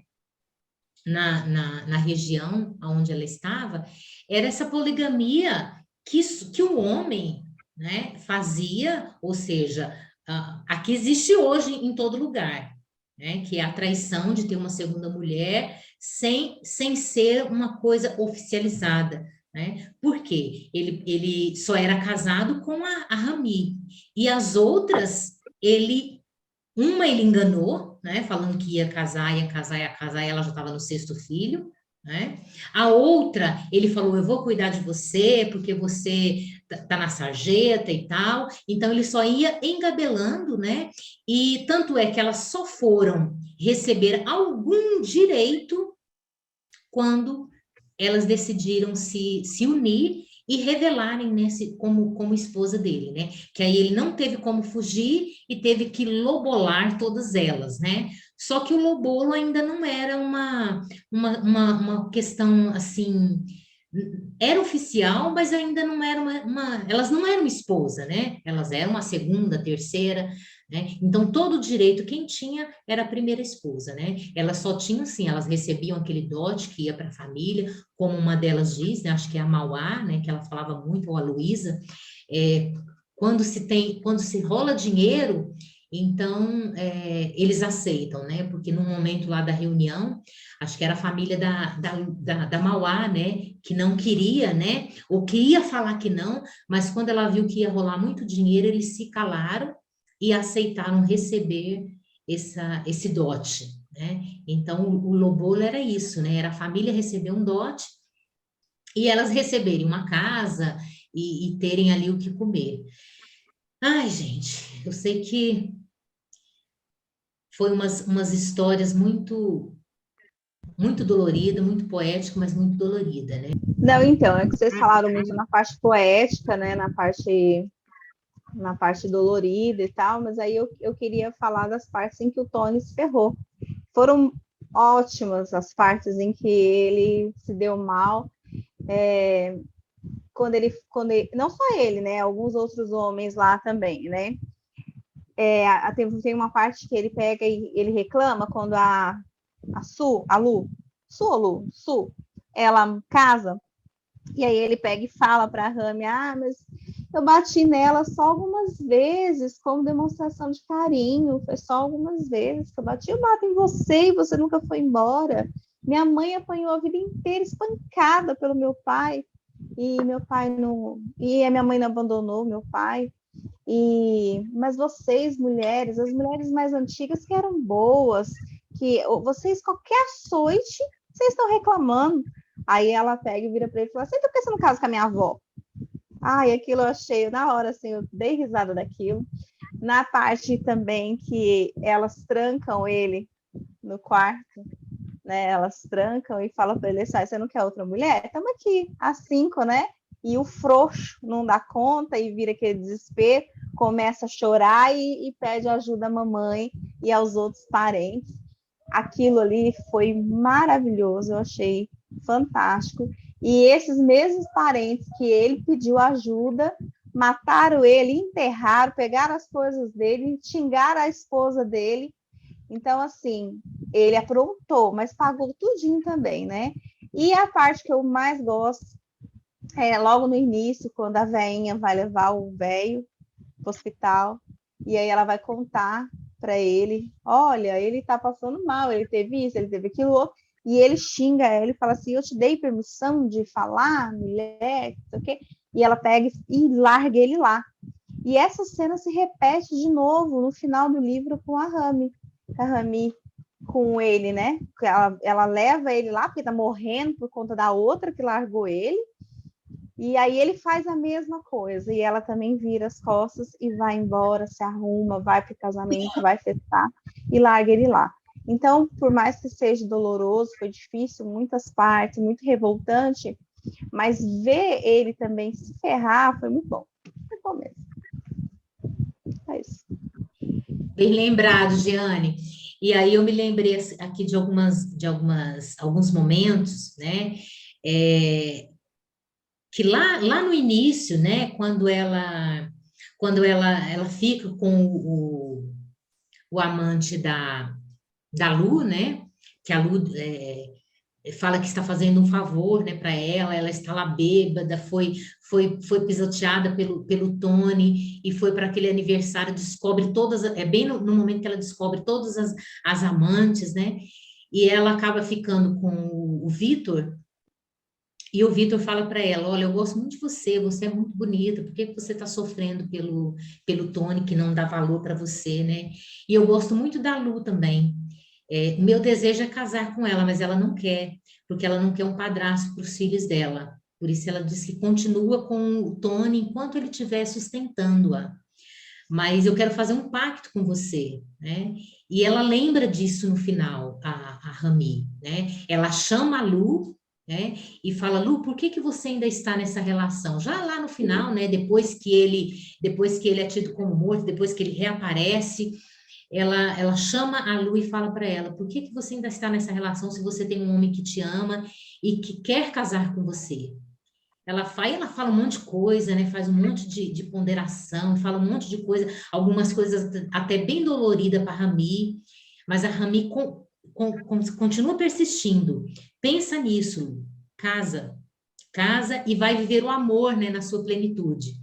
na região onde ela estava, era essa poligamia que o homem, né, fazia, ou seja, a que existe hoje em todo lugar, né, que é a traição de ter uma segunda mulher sem ser uma coisa oficializada. Né? Por quê? Ele só era casado com a Rami, e as outras, uma ele enganou, né, falando que ia casar, e ela já estava no 6º filho, né? A outra, ele falou, eu vou cuidar de você, porque você tá na sarjeta e tal. Então, ele só ia engabelando, né? E tanto é que elas só foram receber algum direito quando elas decidiram se unir e revelarem, né, como esposa dele, né? Que aí ele não teve como fugir e teve que lobolar todas elas, né? Só que o lobolo ainda não era uma questão assim, era oficial, mas ainda não era elas não eram esposa, né? Elas eram a segunda, terceira, né? Então, todo o direito quem tinha era a primeira esposa, né? Elas só tinham, assim, elas recebiam aquele dote que ia para a família, como uma delas diz, né? Acho que é a Mauá, né? Que ela falava muito, ou a Luísa, quando se rola dinheiro, então eles aceitam, né? Porque no momento lá da reunião, acho que era a família da Mauá, né? Que não queria, né? Ou queria falar que não, mas quando ela viu que ia rolar muito dinheiro, eles se calaram e aceitaram receber esse dote, né? Então, o lobolo era isso, né? Era a família receber um dote e elas receberem uma casa e terem ali o que comer. Ai, gente, eu sei que foi umas histórias muito dolorida, muito poética, mas muito dolorida, né? Não, então, é que vocês falaram muito na parte poética, né? Na parte dolorida e tal, mas aí eu queria falar das partes em que o Tony se ferrou. Foram ótimas as partes em que ele se deu mal, quando ele, não só ele, né, alguns outros homens lá também, né, tem uma parte que ele pega e ele reclama quando a Su, ela casa, e aí ele pega e fala para a Rami, mas eu bati nela só algumas vezes, como demonstração de carinho, foi só algumas vezes que eu bati. Eu bato em você e você nunca foi embora. Minha mãe apanhou a vida inteira, espancada pelo meu pai, e meu pai não... E a minha mãe não abandonou meu pai. Mas vocês, mulheres, as mulheres mais antigas que eram boas, que vocês, qualquer açoite, vocês estão reclamando. Aí ela pega e vira para ele e fala assim, então por que você não casa com a minha avó? Ai, aquilo eu achei, na hora, assim, eu dei risada daquilo. Na parte também que elas trancam ele no quarto, né? Elas trancam e falam para ele, você não quer outra mulher? Estamos aqui, às 5, né? E o frouxo não dá conta e vira aquele desespero, começa a chorar e pede ajuda à mamãe e aos outros parentes. Aquilo ali foi maravilhoso, eu achei fantástico. E esses mesmos parentes que ele pediu ajuda, mataram ele, enterraram, pegaram as coisas dele, xingaram a esposa dele. Então, assim, ele aprontou, mas pagou tudinho também, né? E a parte que eu mais gosto é logo no início, quando a veinha vai levar o velho para o hospital, e aí ela vai contar para ele, olha, ele tá passando mal, ele teve isso, ele teve aquilo outro, e ele xinga ela e fala assim, eu te dei permissão de falar, mulher, não sei o quê, e ela pega e larga ele lá. E essa cena se repete de novo no final do livro com a Rami com ele, né? Ela leva ele lá, porque tá morrendo por conta da outra que largou ele, e aí ele faz a mesma coisa, e ela também vira as costas e vai embora, se arruma, vai para o casamento, vai festar e larga ele lá. Então, por mais que seja doloroso, foi difícil, muitas partes, muito revoltante, mas ver ele também se ferrar foi muito bom. Foi bom mesmo. É isso. Bem lembrado, Giane. E aí eu me lembrei aqui de alguns momentos, né? Que lá no início, né? Quando ela fica com o amante da Lu, né? Que a Lu fala que está fazendo um favor, né, para ela está lá bêbada, foi pisoteada pelo Tony e foi para aquele aniversário, descobre todas, bem no momento que ela descobre todas as amantes, né, e ela acaba ficando com o Vitor, e o Vitor fala para ela, olha, eu gosto muito de você, você é muito bonita, por que você está sofrendo pelo Tony, que não dá valor para você, né, e eu gosto muito da Lu também. Meu desejo é casar com ela, mas ela não quer, porque ela não quer um padrasto para os filhos dela. Por isso ela diz que continua com o Tony enquanto ele estiver sustentando-a. Mas eu quero fazer um pacto com você, né? E ela lembra disso no final, a Rami, né? Ela chama a Lu, né? E fala, Lu, por que você ainda está nessa relação? Já lá no final, né? Depois que ele é tido como morto, depois que ele reaparece, ela chama a Lu e fala para ela, por que você ainda está nessa relação se você tem um homem que te ama e que quer casar com você? Ela fala um monte de coisa, né? Faz um monte de ponderação, fala um monte de coisa, algumas coisas até bem doloridas para a Rami, mas a Rami continua persistindo. Pensa nisso, casa e vai viver o amor, né, na sua plenitude.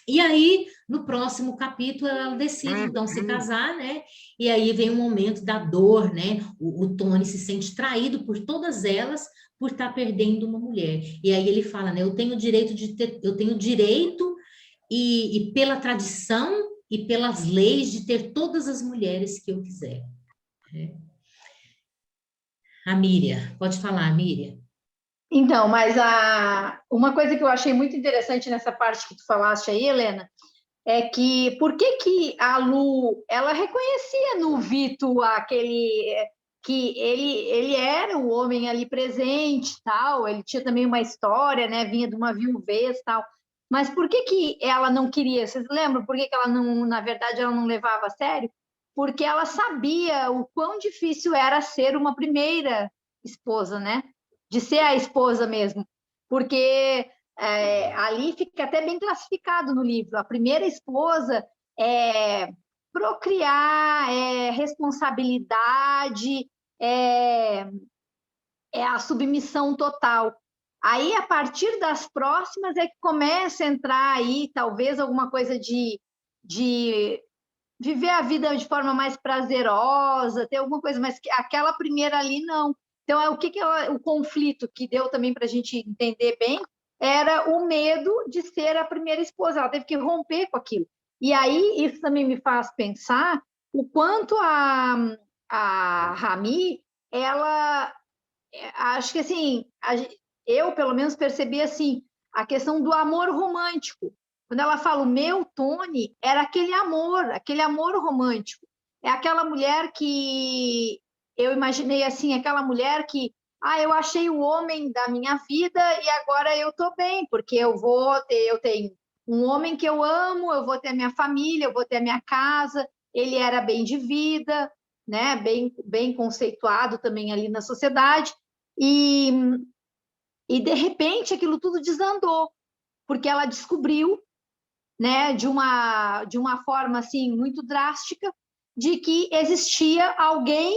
E aí, no próximo capítulo, ela decide, então, se casar, né? E aí vem o momento da dor, né? O Tony se sente traído por todas elas, por estar perdendo uma mulher. E aí ele fala, né? Eu tenho direito e pela tradição e pelas leis de ter todas as mulheres que eu quiser. A Miriam, pode falar, Miriam. Então, mas uma coisa que eu achei muito interessante nessa parte que tu falaste aí, Helena, é que por que a Lu, ela reconhecia no Vito que ele era o homem ali presente, tal, ele tinha também uma história, né, vinha de uma viuvez, tal, mas por que ela não queria? Vocês lembram por que ela não, na verdade, ela não levava a sério? Porque ela sabia o quão difícil era ser uma primeira esposa, né? De ser a esposa mesmo, porque ali fica até bem classificado no livro. A primeira esposa é procriar, é responsabilidade, é a submissão total. Aí, a partir das próximas, é que começa a entrar aí, talvez, alguma coisa de viver a vida de forma mais prazerosa, ter alguma coisa, mas aquela primeira ali, não. Então, o conflito que deu também para a gente entender bem era o medo de ser a primeira esposa. Ela teve que romper com aquilo. E aí isso também me faz pensar o quanto a Rami, ela, acho que assim, eu pelo menos percebi assim, a questão do amor romântico. Quando ela fala o meu Tony, era aquele amor romântico. É aquela mulher que eu imaginei assim, aquela mulher que, eu achei o homem da minha vida e agora eu tô bem, porque eu tenho um homem que eu amo, eu vou ter a minha família, eu vou ter a minha casa, ele era bem de vida, né? Bem conceituado também ali na sociedade, e de repente aquilo tudo desandou, porque ela descobriu, né, de uma forma assim muito drástica, de que existia alguém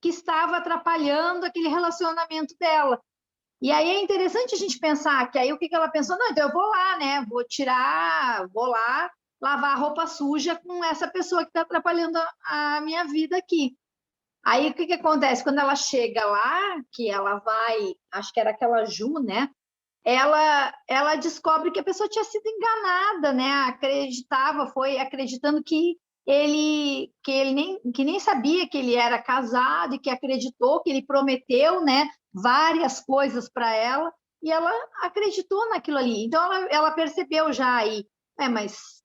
que estava atrapalhando aquele relacionamento dela. E aí é interessante a gente pensar que aí o que ela pensou? Não, então eu vou lá, né? Vou lá lavar a roupa suja com essa pessoa que está atrapalhando a minha vida aqui. Aí o que acontece? Quando ela chega lá, que ela vai, acho que era aquela Ju, né? Ela descobre que a pessoa tinha sido enganada, né? Foi acreditando que ele nem sabia que ele era casado e que acreditou que ele prometeu, né, várias coisas para ela, e ela acreditou naquilo ali. Então ela percebeu já aí, mas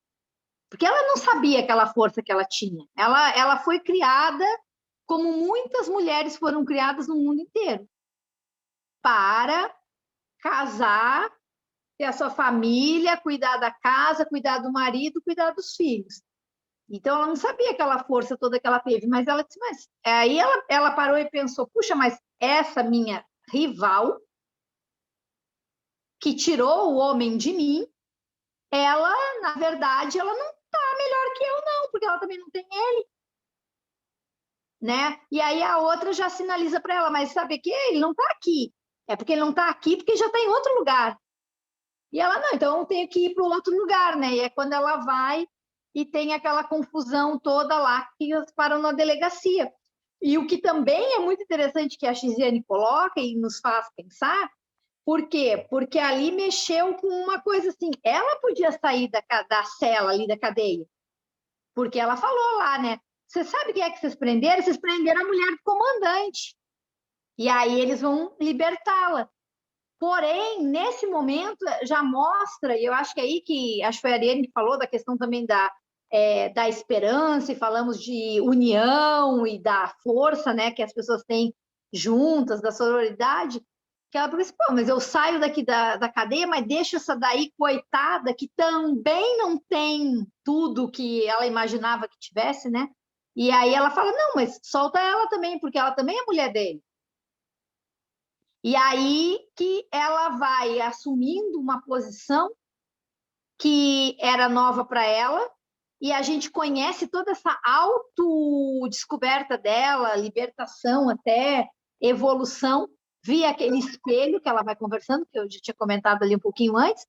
porque ela não sabia aquela força que ela tinha. Ela foi criada como muitas mulheres foram criadas no mundo inteiro, para casar, ter a sua família, cuidar da casa, cuidar do marido, cuidar dos filhos. Então, ela não sabia aquela força toda que ela teve, mas ela disse, aí ela parou e pensou, puxa, mas essa minha rival, que tirou o homem de mim, ela, na verdade, ela não está melhor que eu, não, porque ela também não tem ele. Né? E aí a outra já sinaliza para ela, mas sabe que ele não está aqui. É porque ele não está aqui porque já está em outro lugar. E ela, não, então eu tenho que ir para o outro lugar, né? E é quando ela vai e tem aquela confusão toda lá que eles param na delegacia. E o que também é muito interessante que a Chisiane coloca e nos faz pensar, por quê? Porque ali mexeu com uma coisa assim, ela podia sair da cela ali, da cadeia, porque ela falou lá, né? Você sabe quem é que vocês prenderam? Vocês prenderam a mulher do comandante. E aí eles vão libertá-la. Porém, nesse momento, já mostra, e eu acho que é aí que, acho que foi a Ariane que falou da questão também da esperança, e falamos de união e da força, né, que as pessoas têm juntas, da sororidade, que ela falou assim, pô, mas eu saio daqui da cadeia, mas deixo essa daí, coitada, que também não tem tudo que ela imaginava que tivesse, né? E aí ela fala, não, mas solta ela também, porque ela também é mulher dele. E aí que ela vai assumindo uma posição que era nova para ela, e a gente conhece toda essa autodescoberta dela, libertação até, evolução, via aquele espelho que ela vai conversando, que eu já tinha comentado ali um pouquinho antes,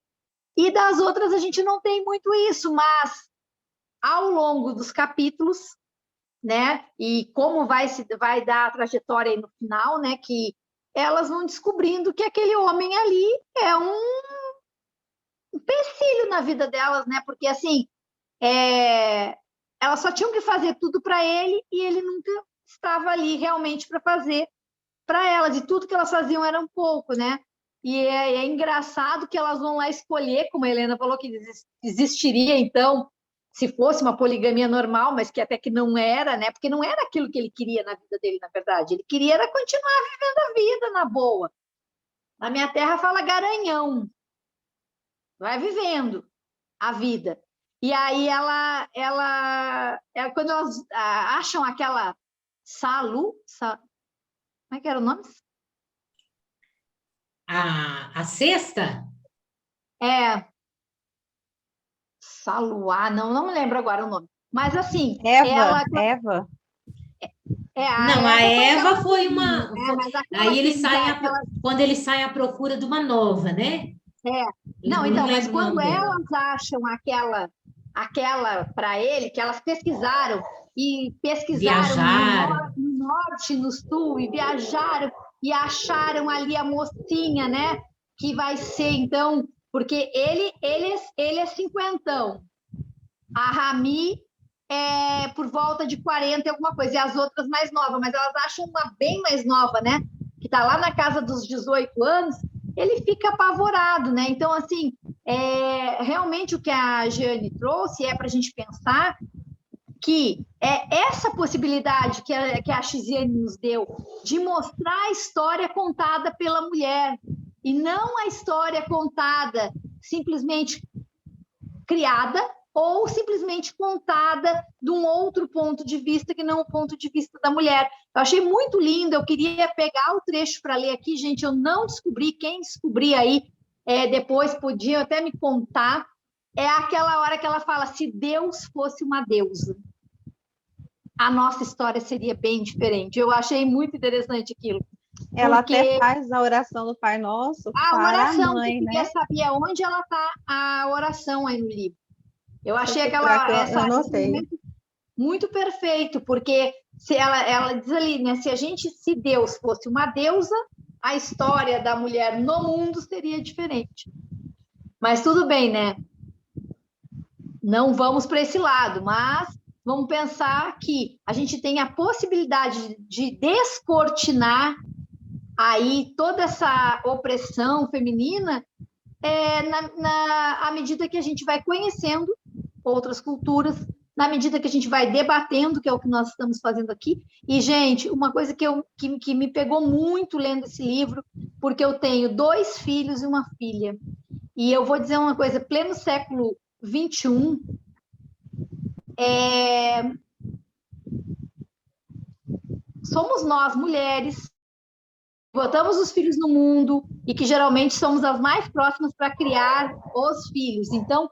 e das outras a gente não tem muito isso, mas ao longo dos capítulos, né, e como vai dar a trajetória aí no final, né, que elas vão descobrindo que aquele homem ali é um empecilho na vida delas, né? Porque assim, elas só tinham que fazer tudo para ele e ele nunca estava ali realmente para fazer para elas. E tudo que elas faziam era um pouco, né? E é engraçado que elas vão lá escolher, como a Helena falou, que existiria então, se fosse uma poligamia normal, mas que até que não era, né? Porque não era aquilo que ele queria na vida dele, na verdade. Ele queria era continuar vivendo a vida na boa. Na minha terra fala garanhão. Vai vivendo a vida. E aí quando elas acham aquela como é que era o nome? A sexta? Saluá, não me lembro agora o nome. Mas assim, Eva. Não, a Eva foi uma. Aí eles saem quando eles saem à procura de uma nova, né? Não, então, mas quando elas acham aquela para ele, que elas pesquisaram no norte, no sul, e viajaram e acharam ali a mocinha, né? Que vai ser, então, porque ele é cinquentão. A Rami é por volta de 40 e alguma coisa, e as outras mais novas, mas elas acham uma bem mais nova, né? Que está lá na casa dos 18 anos, ele fica apavorado, né? Então, assim, realmente o que a Jeane trouxe é para a gente pensar que é essa possibilidade que a Chisiane nos deu de mostrar a história contada pela mulher e não a história contada simplesmente criada ou simplesmente contada de um outro ponto de vista que não o ponto de vista da mulher. Eu achei muito lindo, eu queria pegar o trecho para ler aqui, gente, eu não descobri, quem descobrir aí depois podia até me contar, é aquela hora que ela fala, se Deus fosse uma deusa, a nossa história seria bem diferente. Eu achei muito interessante aquilo. Ela até faz a oração do Pai Nosso para a mãe, né? Eu queria saber onde ela está a oração aí no livro. Eu achei essa muito perfeito, porque se ela diz ali, né? Se Deus fosse uma deusa, a história da mulher no mundo seria diferente. Mas tudo bem, né? Não vamos para esse lado, mas vamos pensar que a gente tem a possibilidade de descortinar aí toda essa opressão feminina à medida que a gente vai conhecendo outras culturas, na medida que a gente vai debatendo, que é o que nós estamos fazendo aqui. E, gente, uma coisa que me pegou muito lendo esse livro, porque eu tenho 2 filhos e uma filha. E eu vou dizer uma coisa, pleno século XXI, somos nós, mulheres, botamos os filhos no mundo e que geralmente somos as mais próximas para criar os filhos. Então,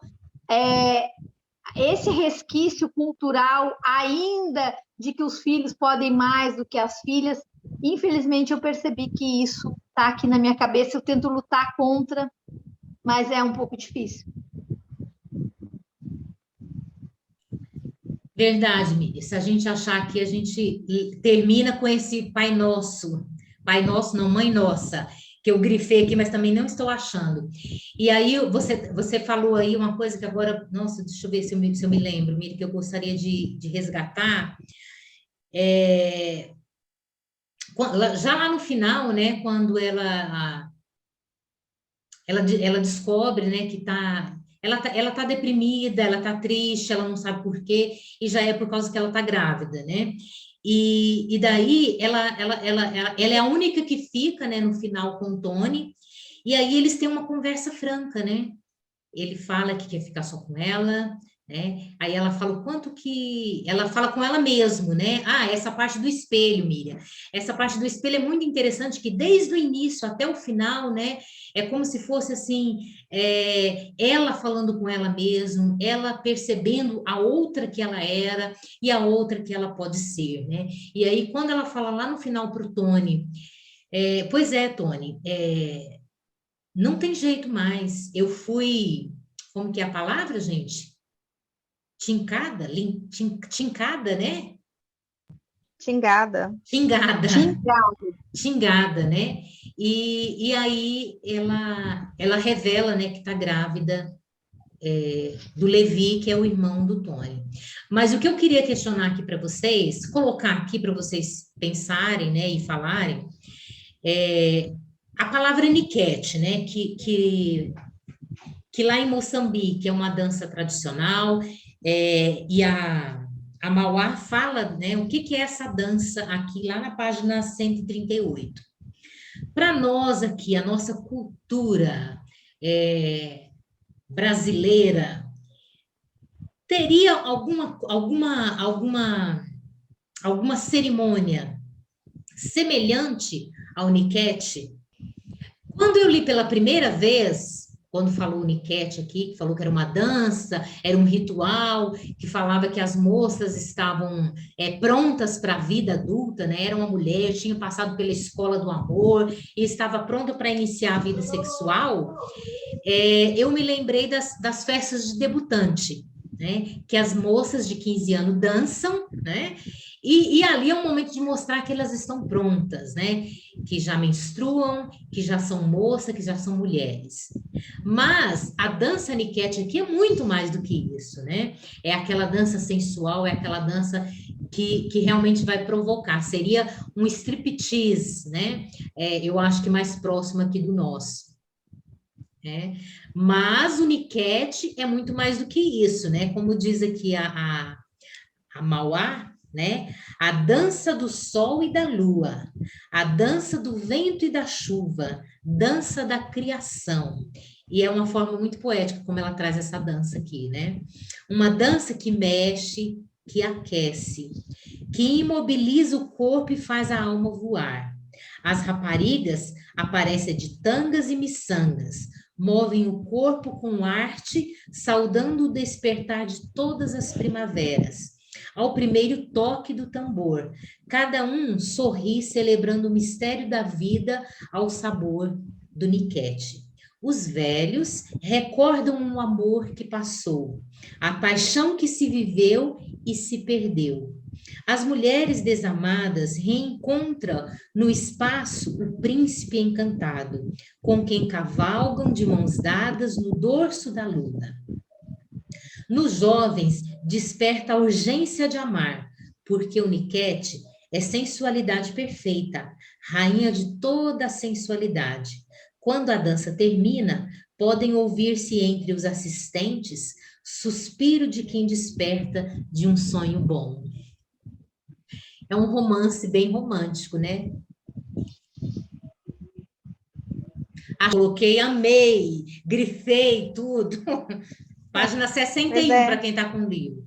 esse resquício cultural ainda de que os filhos podem mais do que as filhas, infelizmente eu percebi que isso está aqui na minha cabeça, eu tento lutar contra, mas é um pouco difícil. Verdade, Miriam. Se a gente achar que a gente termina com esse Pai Nosso não, Mãe Nossa, que eu grifei aqui, mas também não estou achando. E aí, você falou aí uma coisa que agora, nossa, deixa eu ver se eu me lembro, Miriam, que eu gostaria de resgatar. Já lá no final, né, quando ela descobre, né, que ela tá deprimida, ela tá triste, ela não sabe por quê, e já é por causa que ela tá grávida, né? E daí ela é a única que fica, né, no final com o Tony, e aí eles têm uma conversa franca, né? Ele fala que quer ficar só com ela, né? Aí ela fala o quanto que... Ela fala com ela mesmo, né? Essa parte do espelho, Miriam. Essa parte do espelho é muito interessante, que desde o início até o final, né? É como se fosse, assim, ela falando com ela mesma, ela percebendo a outra que ela era e a outra que ela pode ser, né? E aí, quando ela fala lá no final para o Tony, pois é, Tony, não tem jeito mais, eu fui... Como que é a palavra, gente? Tincada, né? Xingada, né? E aí ela revela, né, que está grávida do Levi, que é o irmão do Tony. Mas o que eu queria questionar aqui para vocês, colocar aqui para vocês pensarem, né, e falarem, a palavra niquete, né, que lá em Moçambique é uma dança tradicional, e a Mauá fala, né, o que é essa dança aqui, lá na página 138. Para nós aqui, a nossa cultura brasileira, teria alguma cerimônia semelhante ao niquete? Quando eu li pela primeira vez, quando falou o niquete aqui, que falou que era uma dança, era um ritual, que falava que as moças estavam prontas para a vida adulta, né? Era uma mulher, tinha passado pela escola do amor e estava pronta para iniciar a vida sexual, eu me lembrei das festas de debutante, né? Que as moças de 15 anos dançam, né? E ali é um momento de mostrar que elas estão prontas, né? Que já menstruam, que já são moças, que já são mulheres. Mas a dança Niket aqui é muito mais do que isso, né? É aquela dança sensual, é aquela dança que realmente vai provocar. Seria um striptease, né? Eu acho que mais próximo aqui do nosso. Né? Mas o Niket é muito mais do que isso, né? Como diz aqui a Mauá, né? A dança do sol e da lua, a dança do vento e da chuva, dança da criação. E é uma forma muito poética como ela traz essa dança aqui, né? Uma dança que mexe, que aquece, que imobiliza o corpo e faz a alma voar. As raparigas aparecem de tangas e miçangas, movem o corpo com arte, saudando o despertar de todas as primaveras. Ao primeiro toque do tambor, cada um sorri celebrando o mistério da vida ao sabor do Niket. Os velhos recordam um amor que passou, a paixão que se viveu e se perdeu. As mulheres desamadas reencontram no espaço o príncipe encantado, com quem cavalgam de mãos dadas no dorso da luna. Nos jovens desperta a urgência de amar, porque o Niket é sensualidade perfeita, rainha de toda a sensualidade. Quando a dança termina, podem ouvir-se entre os assistentes suspiro de quem desperta de um sonho bom. É um romance bem romântico, né? Coloquei, amei, grifei tudo. Página 61 para quem está com o livro.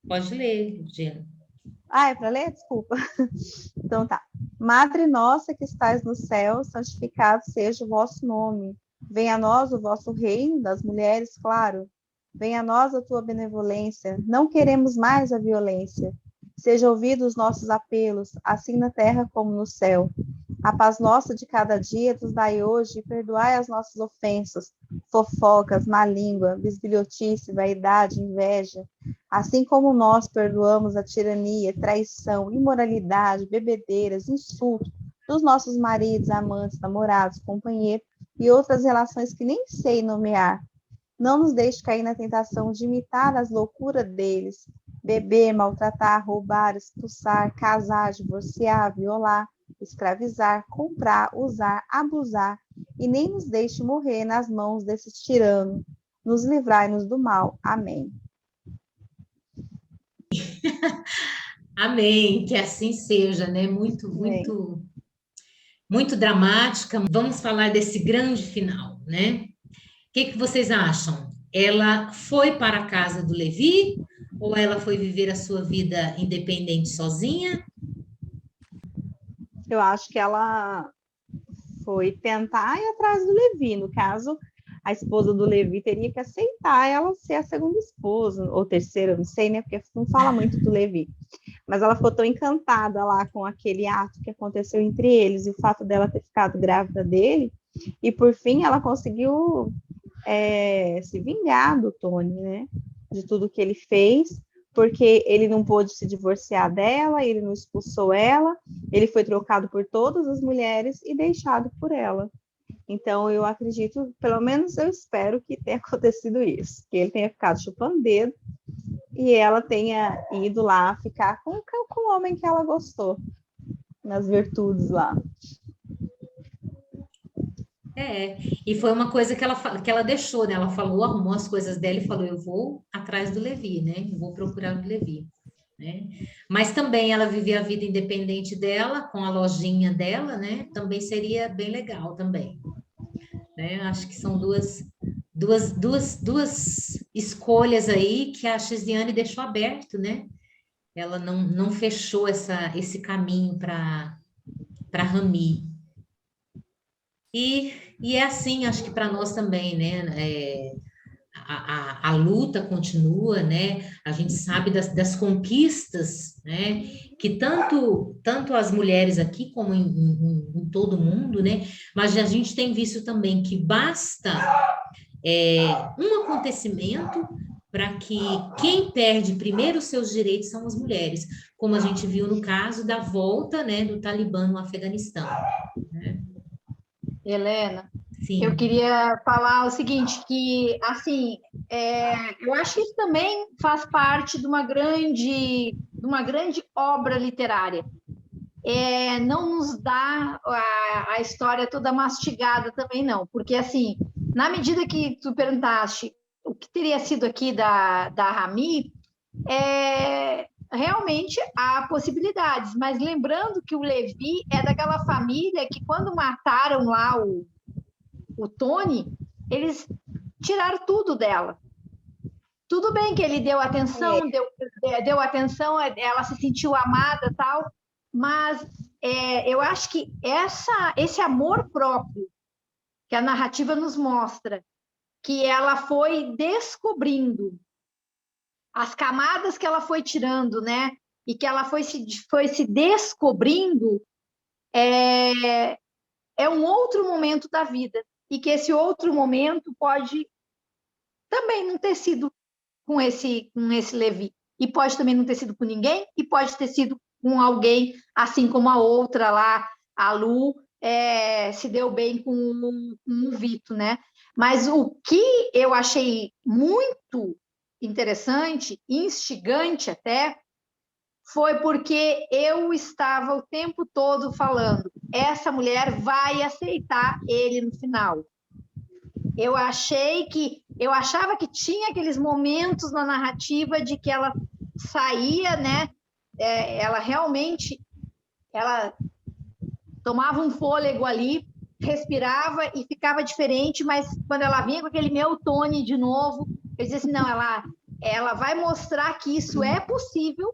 Pode ler, Gina. É para ler? Desculpa. Então tá. Madre nossa que estais no céu, santificado seja o vosso nome. Venha a nós o vosso reino das mulheres, claro. Venha a nós a tua benevolência. Não queremos mais a violência. Seja ouvido os nossos apelos, assim na terra como no céu. A paz nossa de cada dia nos dai hoje e perdoai as nossas ofensas, fofocas, má língua, bisbilhotice, vaidade, inveja, assim como nós perdoamos a tirania, traição, imoralidade, bebedeiras, insultos dos nossos maridos, amantes, namorados, companheiros e outras relações que nem sei nomear. Não nos deixe cair na tentação de imitar as loucuras deles, beber, maltratar, roubar, expulsar, casar, divorciar, violar, escravizar, comprar, usar, abusar, e nem nos deixe morrer nas mãos desses tiranos. Nos livrai-nos do mal. Amém. Amém, que assim seja, né? Muito dramática. Vamos falar desse grande final, né? O que vocês acham? Ela foi para a casa do Levi ou ela foi viver a sua vida independente sozinha? Eu acho que ela foi tentar ir atrás do Levi. No caso, a esposa do Levi teria que aceitar ela ser a segunda esposa, ou terceira, não sei, né? Porque não fala muito do Levi. Mas ela ficou tão encantada lá com aquele ato que aconteceu entre eles e o fato dela ter ficado grávida dele. E, por fim, ela conseguiu se vingar do Tony, né? De tudo que ele fez, porque ele não pôde se divorciar dela, ele não expulsou ela, ele foi trocado por todas as mulheres e deixado por ela. Então, eu acredito, pelo menos eu espero que tenha acontecido isso, que ele tenha ficado chupando dedo e ela tenha ido lá ficar com o homem que ela gostou, nas virtudes lá. E foi uma coisa que ela deixou, né? Ela falou, arrumou as coisas dela e falou, eu vou atrás do Levi, né? Eu vou procurar o Levi, né? Mas também ela viver a vida independente dela, com a lojinha dela, né? Também seria bem legal também, né? Acho que são duas escolhas aí que a Chisiane deixou aberto, né? Ela não fechou esse caminho para Rami. E é assim, acho que para nós também, né? A luta continua, né? A gente sabe das conquistas, né? Que tanto as mulheres aqui como em todo mundo, né? Mas a gente tem visto também que basta um acontecimento para que quem perde primeiro os seus direitos são as mulheres, como a gente viu no caso da volta, né, do Talibã no Afeganistão. Né? Helena, Sim. eu queria falar o seguinte, que, assim, eu acho que isso também faz parte de uma grande obra literária. Não nos dá a história toda mastigada também, não, porque, assim, na medida que tu perguntaste o que teria sido aqui da Rami, realmente há possibilidades, mas lembrando que o Levi é daquela família que, quando mataram lá o Tony, eles tiraram tudo dela. Tudo bem que ele deu atenção, deu atenção, ela se sentiu amada, tal, mas eu acho que esse amor próprio que a narrativa nos mostra, que ela foi descobrindo, as camadas que ela foi tirando, né? E que ela foi se descobrindo, é um outro momento da vida. E que esse outro momento pode também não ter sido com esse Levi. E pode também não ter sido com ninguém, e pode ter sido com alguém, assim como a outra lá, a Lu, se deu bem com o Vito, né? Mas o que eu achei muito interessante, instigante até, foi porque eu estava o tempo todo falando, essa mulher vai aceitar ele no final. Eu achava que tinha aqueles momentos na narrativa de que ela saía, né? Ela realmente, ela tomava um fôlego ali, respirava e ficava diferente, mas quando ela vinha com aquele meu Tony de novo, eu dizia assim, não, ela vai mostrar que isso é possível,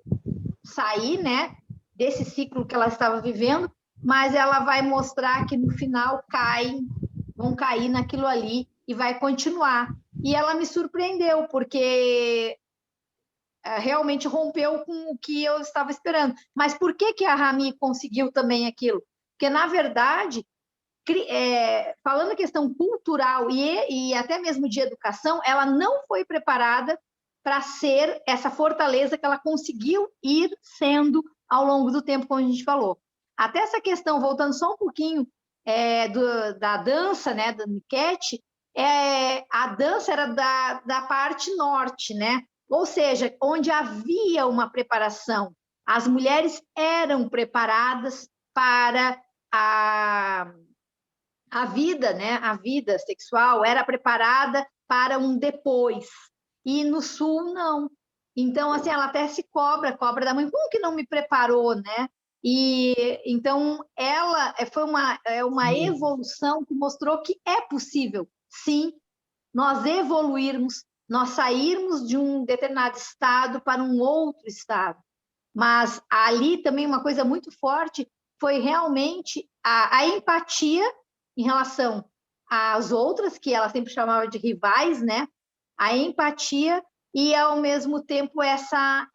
sair, né, desse ciclo que ela estava vivendo, mas ela vai mostrar que no final vão cair naquilo ali e vai continuar. E ela me surpreendeu, porque realmente rompeu com o que eu estava esperando. Mas por que a Rami conseguiu também aquilo? Porque, na verdade, falando a questão cultural e até mesmo de educação, ela não foi preparada para ser essa fortaleza que ela conseguiu ir sendo ao longo do tempo, como a gente falou. Até essa questão, voltando só um pouquinho da dança, né, da Niket, a dança era da parte norte, né? Ou seja, onde havia uma preparação. As mulheres eram preparadas para a vida, né? A vida sexual era preparada para um depois. E no sul, não. Então, assim, ela até se cobra da mãe. Como que não me preparou, né? E então ela foi uma evolução que mostrou que é possível, sim, nós evoluirmos, nós sairmos de um determinado estado para um outro estado. Mas ali também uma coisa muito forte foi realmente a empatia em relação às outras, que ela sempre chamava de rivais, né? A empatia e, ao mesmo tempo, essa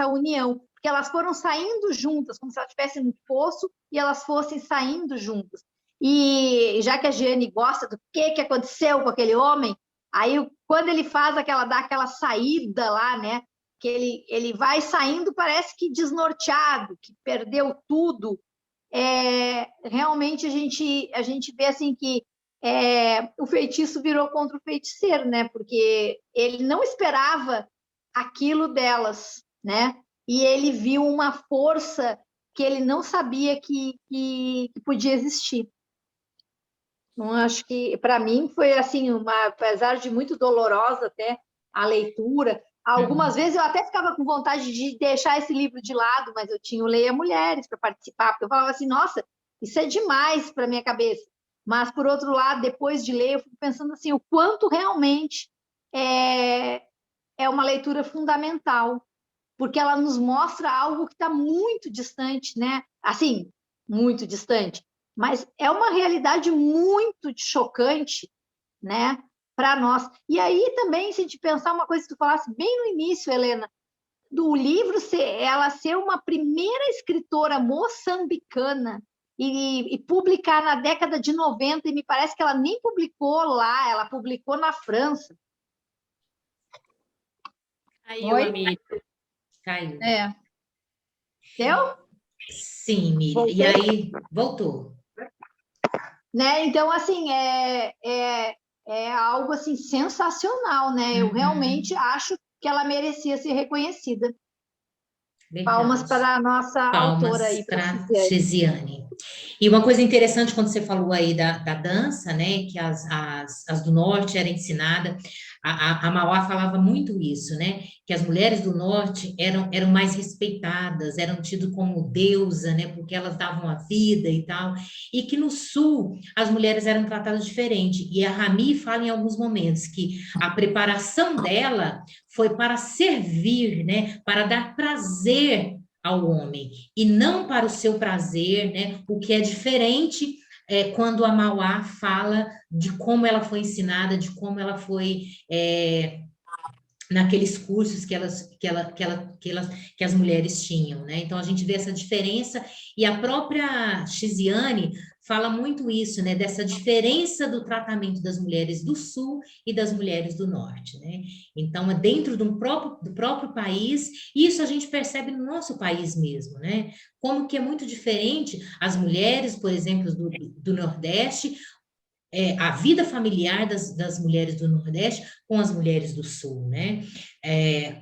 união. Porque elas foram saindo juntas, como se elas estivessem no poço e elas fossem saindo juntas. E já que a Giane gosta do que aconteceu com aquele homem, aí quando ele dá aquela saída lá, né? Que ele vai saindo, parece que desnorteado, que perdeu tudo. Realmente a gente vê assim que o feitiço virou contra o feiticeiro, né? Porque ele não esperava aquilo delas, né? E ele viu uma força que ele não sabia que podia existir. Então, acho que, para mim, foi assim, apesar de muito dolorosa até a leitura. Algumas vezes eu até ficava com vontade de deixar esse livro de lado, mas eu tinha o Leia Mulheres para participar, porque eu falava assim, nossa, isso é demais para minha cabeça. Mas, por outro lado, depois de ler, eu fico pensando assim, o quanto realmente é uma leitura fundamental, porque ela nos mostra algo que está muito distante, né? Assim, muito distante, mas é uma realidade muito chocante, né? Para nós. E aí também, se a gente pensar uma coisa que tu falasse bem no início, Helena, do livro ela ser uma primeira escritora moçambicana e publicar na década de 90, e me parece que ela nem publicou lá, ela publicou na França. Caiu, Oi? amiga. Caiu. É. Deu? Sim, Miriam. E Voltei? aí, voltou. Né? Então, assim, é algo assim, sensacional, né? Eu realmente acho que ela merecia ser reconhecida. Palmas Verdade. para a nossa autora Palmas aí, para para Cisiane. Chesiane. E uma coisa interessante quando você falou aí da dança, né, que as do norte era ensinada, a Mauá falava muito isso, né, que as mulheres do norte eram mais respeitadas, eram tidas como deusa, né, porque elas davam a vida e tal, e que no sul as mulheres eram tratadas diferente, e a Rami fala em alguns momentos que a preparação dela foi para servir, né, para dar prazer ao homem, e não para o seu prazer, né? O que é diferente quando a Mauá fala de como ela foi ensinada, de como ela foi naqueles cursos que as mulheres tinham, né? Então a gente vê essa diferença, e a própria Chisiane fala muito isso, né? Dessa diferença do tratamento das mulheres do Sul e das mulheres do Norte, né? Então, é dentro do próprio país, isso a gente percebe no nosso país mesmo, né? Como que é muito diferente as mulheres, por exemplo, do Nordeste, a vida familiar das mulheres do Nordeste com as mulheres do Sul, né?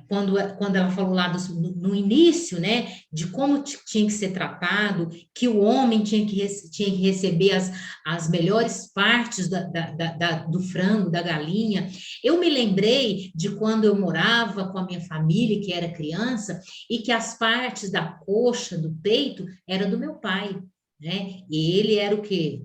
Quando ela falou lá no início, né, de como tinha que ser tratado, que o homem tinha que receber as melhores partes do frango, da galinha, eu me lembrei de quando eu morava com a minha família, que era criança, e que as partes da coxa, do peito, era do meu pai, né? E ele era o quê?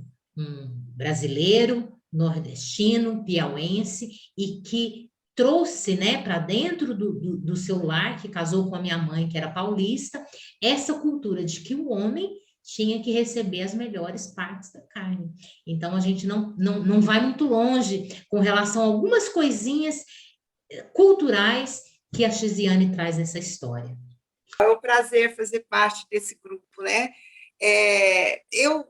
Brasileiro, nordestino, piauense, e que trouxe, né, para dentro do seu lar, que casou com a minha mãe, que era paulista, essa cultura de que o homem tinha que receber as melhores partes da carne. Então, a gente não vai muito longe com relação a algumas coisinhas culturais que a Chisiane traz nessa história. É um prazer fazer parte desse grupo, né?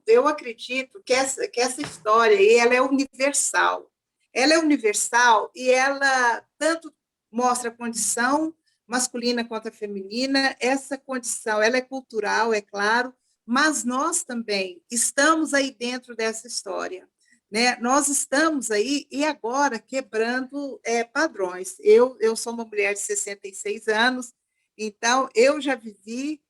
Eu acredito que essa história aí, ela é universal. Ela é universal e ela tanto mostra a condição masculina quanto a feminina. Essa condição, ela é cultural, é claro, mas nós também estamos aí dentro dessa história, né? Nós estamos aí e agora quebrando padrões. Eu sou uma mulher de 66 anos, então eu já vivi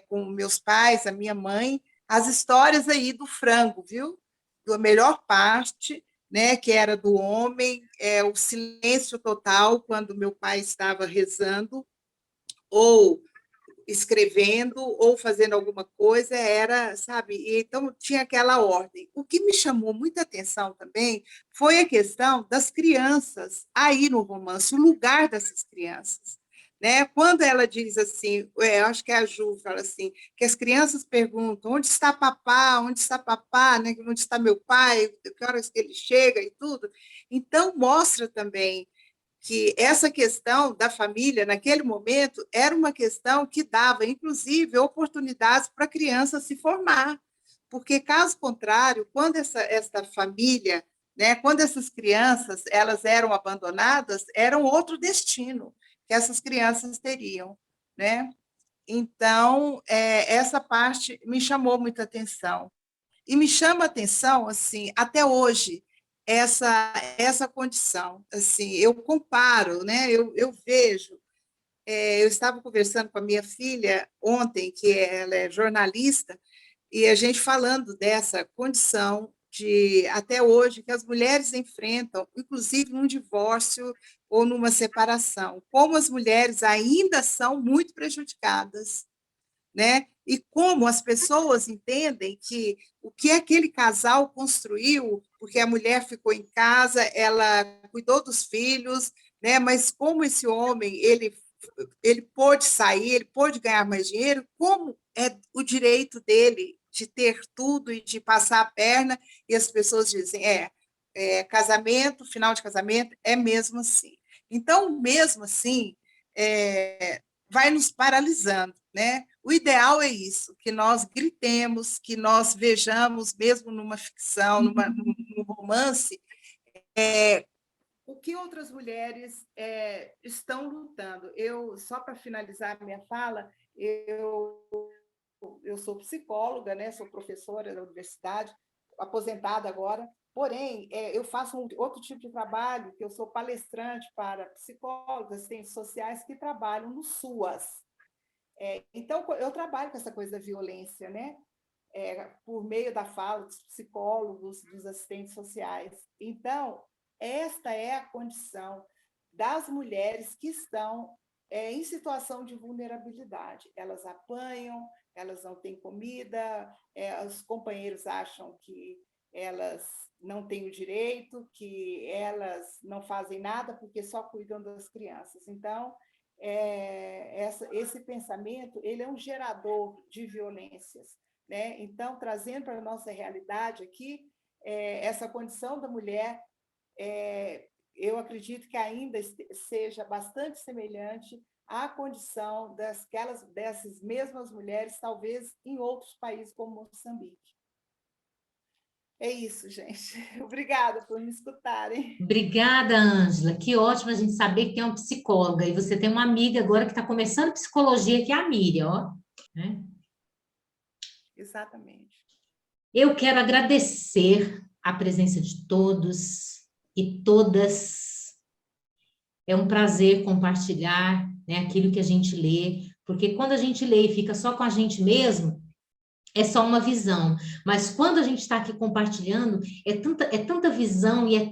com meus pais, a minha mãe, as histórias aí do frango, viu? Da melhor parte, né, que era do homem, o silêncio total quando meu pai estava rezando, ou escrevendo, ou fazendo alguma coisa, era, sabe? Então, tinha aquela ordem. O que me chamou muita atenção também foi a questão das crianças aí no romance, o lugar dessas crianças. Né? Quando ela diz assim, acho que é a Ju fala assim, que as crianças perguntam onde está papá, né? Onde está meu pai, que horas que ele chega e tudo. Então, mostra também que essa questão da família, naquele momento, era uma questão que dava, inclusive, oportunidades para a criança se formar, porque, caso contrário, quando essa família, né, quando essas crianças elas eram abandonadas, era um outro destino que essas crianças teriam, né? Então, essa parte me chamou muita atenção. E me chama a atenção, assim, até hoje, essa condição. Assim, eu comparo, né? Eu vejo. Eu estava conversando com a minha filha ontem, que ela é jornalista, e a gente falando dessa condição de, até hoje, que as mulheres enfrentam, inclusive num divórcio ou numa separação, como as mulheres ainda são muito prejudicadas, né? E como as pessoas entendem que o que aquele casal construiu, porque a mulher ficou em casa, ela cuidou dos filhos, né? Mas como esse homem ele pôde sair, ele pôde ganhar mais dinheiro, como é o direito dele de ter tudo e de passar a perna, e as pessoas dizem, casamento, final de casamento, é mesmo assim. Então, mesmo assim, vai nos paralisando, né? O ideal é isso, que nós gritemos, que nós vejamos, mesmo numa ficção, num romance, o que outras mulheres estão lutando. Só para finalizar a minha fala, eu sou psicóloga, né? Sou professora da universidade, aposentada agora, porém, eu faço outro tipo de trabalho, que eu sou palestrante para psicólogos, assistentes sociais que trabalham no SUAS. Então, eu trabalho com essa coisa da violência, né? Por meio da fala dos psicólogos, dos assistentes sociais. Então, esta é a condição das mulheres que estão em situação de vulnerabilidade. Elas apanham, elas não têm comida, os companheiros acham que elas não têm o direito, que elas não fazem nada porque só cuidam das crianças. Então, esse pensamento ele é um gerador de violências, né? Então, trazendo para a nossa realidade aqui, essa condição da mulher, eu acredito que ainda seja bastante semelhante à condição dessas mesmas mulheres, talvez em outros países como Moçambique. É isso, gente. Obrigada por me escutarem. Obrigada, Ângela. Que ótimo a gente saber que tem uma psicóloga. E você tem uma amiga agora que está começando psicologia, que é a Miriam, ó. Né? Exatamente. Eu quero agradecer a presença de todos e todas. É um prazer compartilhar, né, aquilo que a gente lê, porque quando a gente lê e fica só com a gente mesmo, é só uma visão, mas quando a gente está aqui compartilhando, é tanta visão e é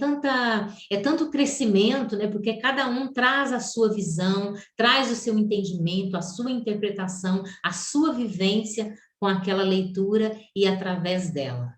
tanto crescimento, né? Porque cada um traz a sua visão, traz o seu entendimento, a sua interpretação, a sua vivência com aquela leitura e através dela.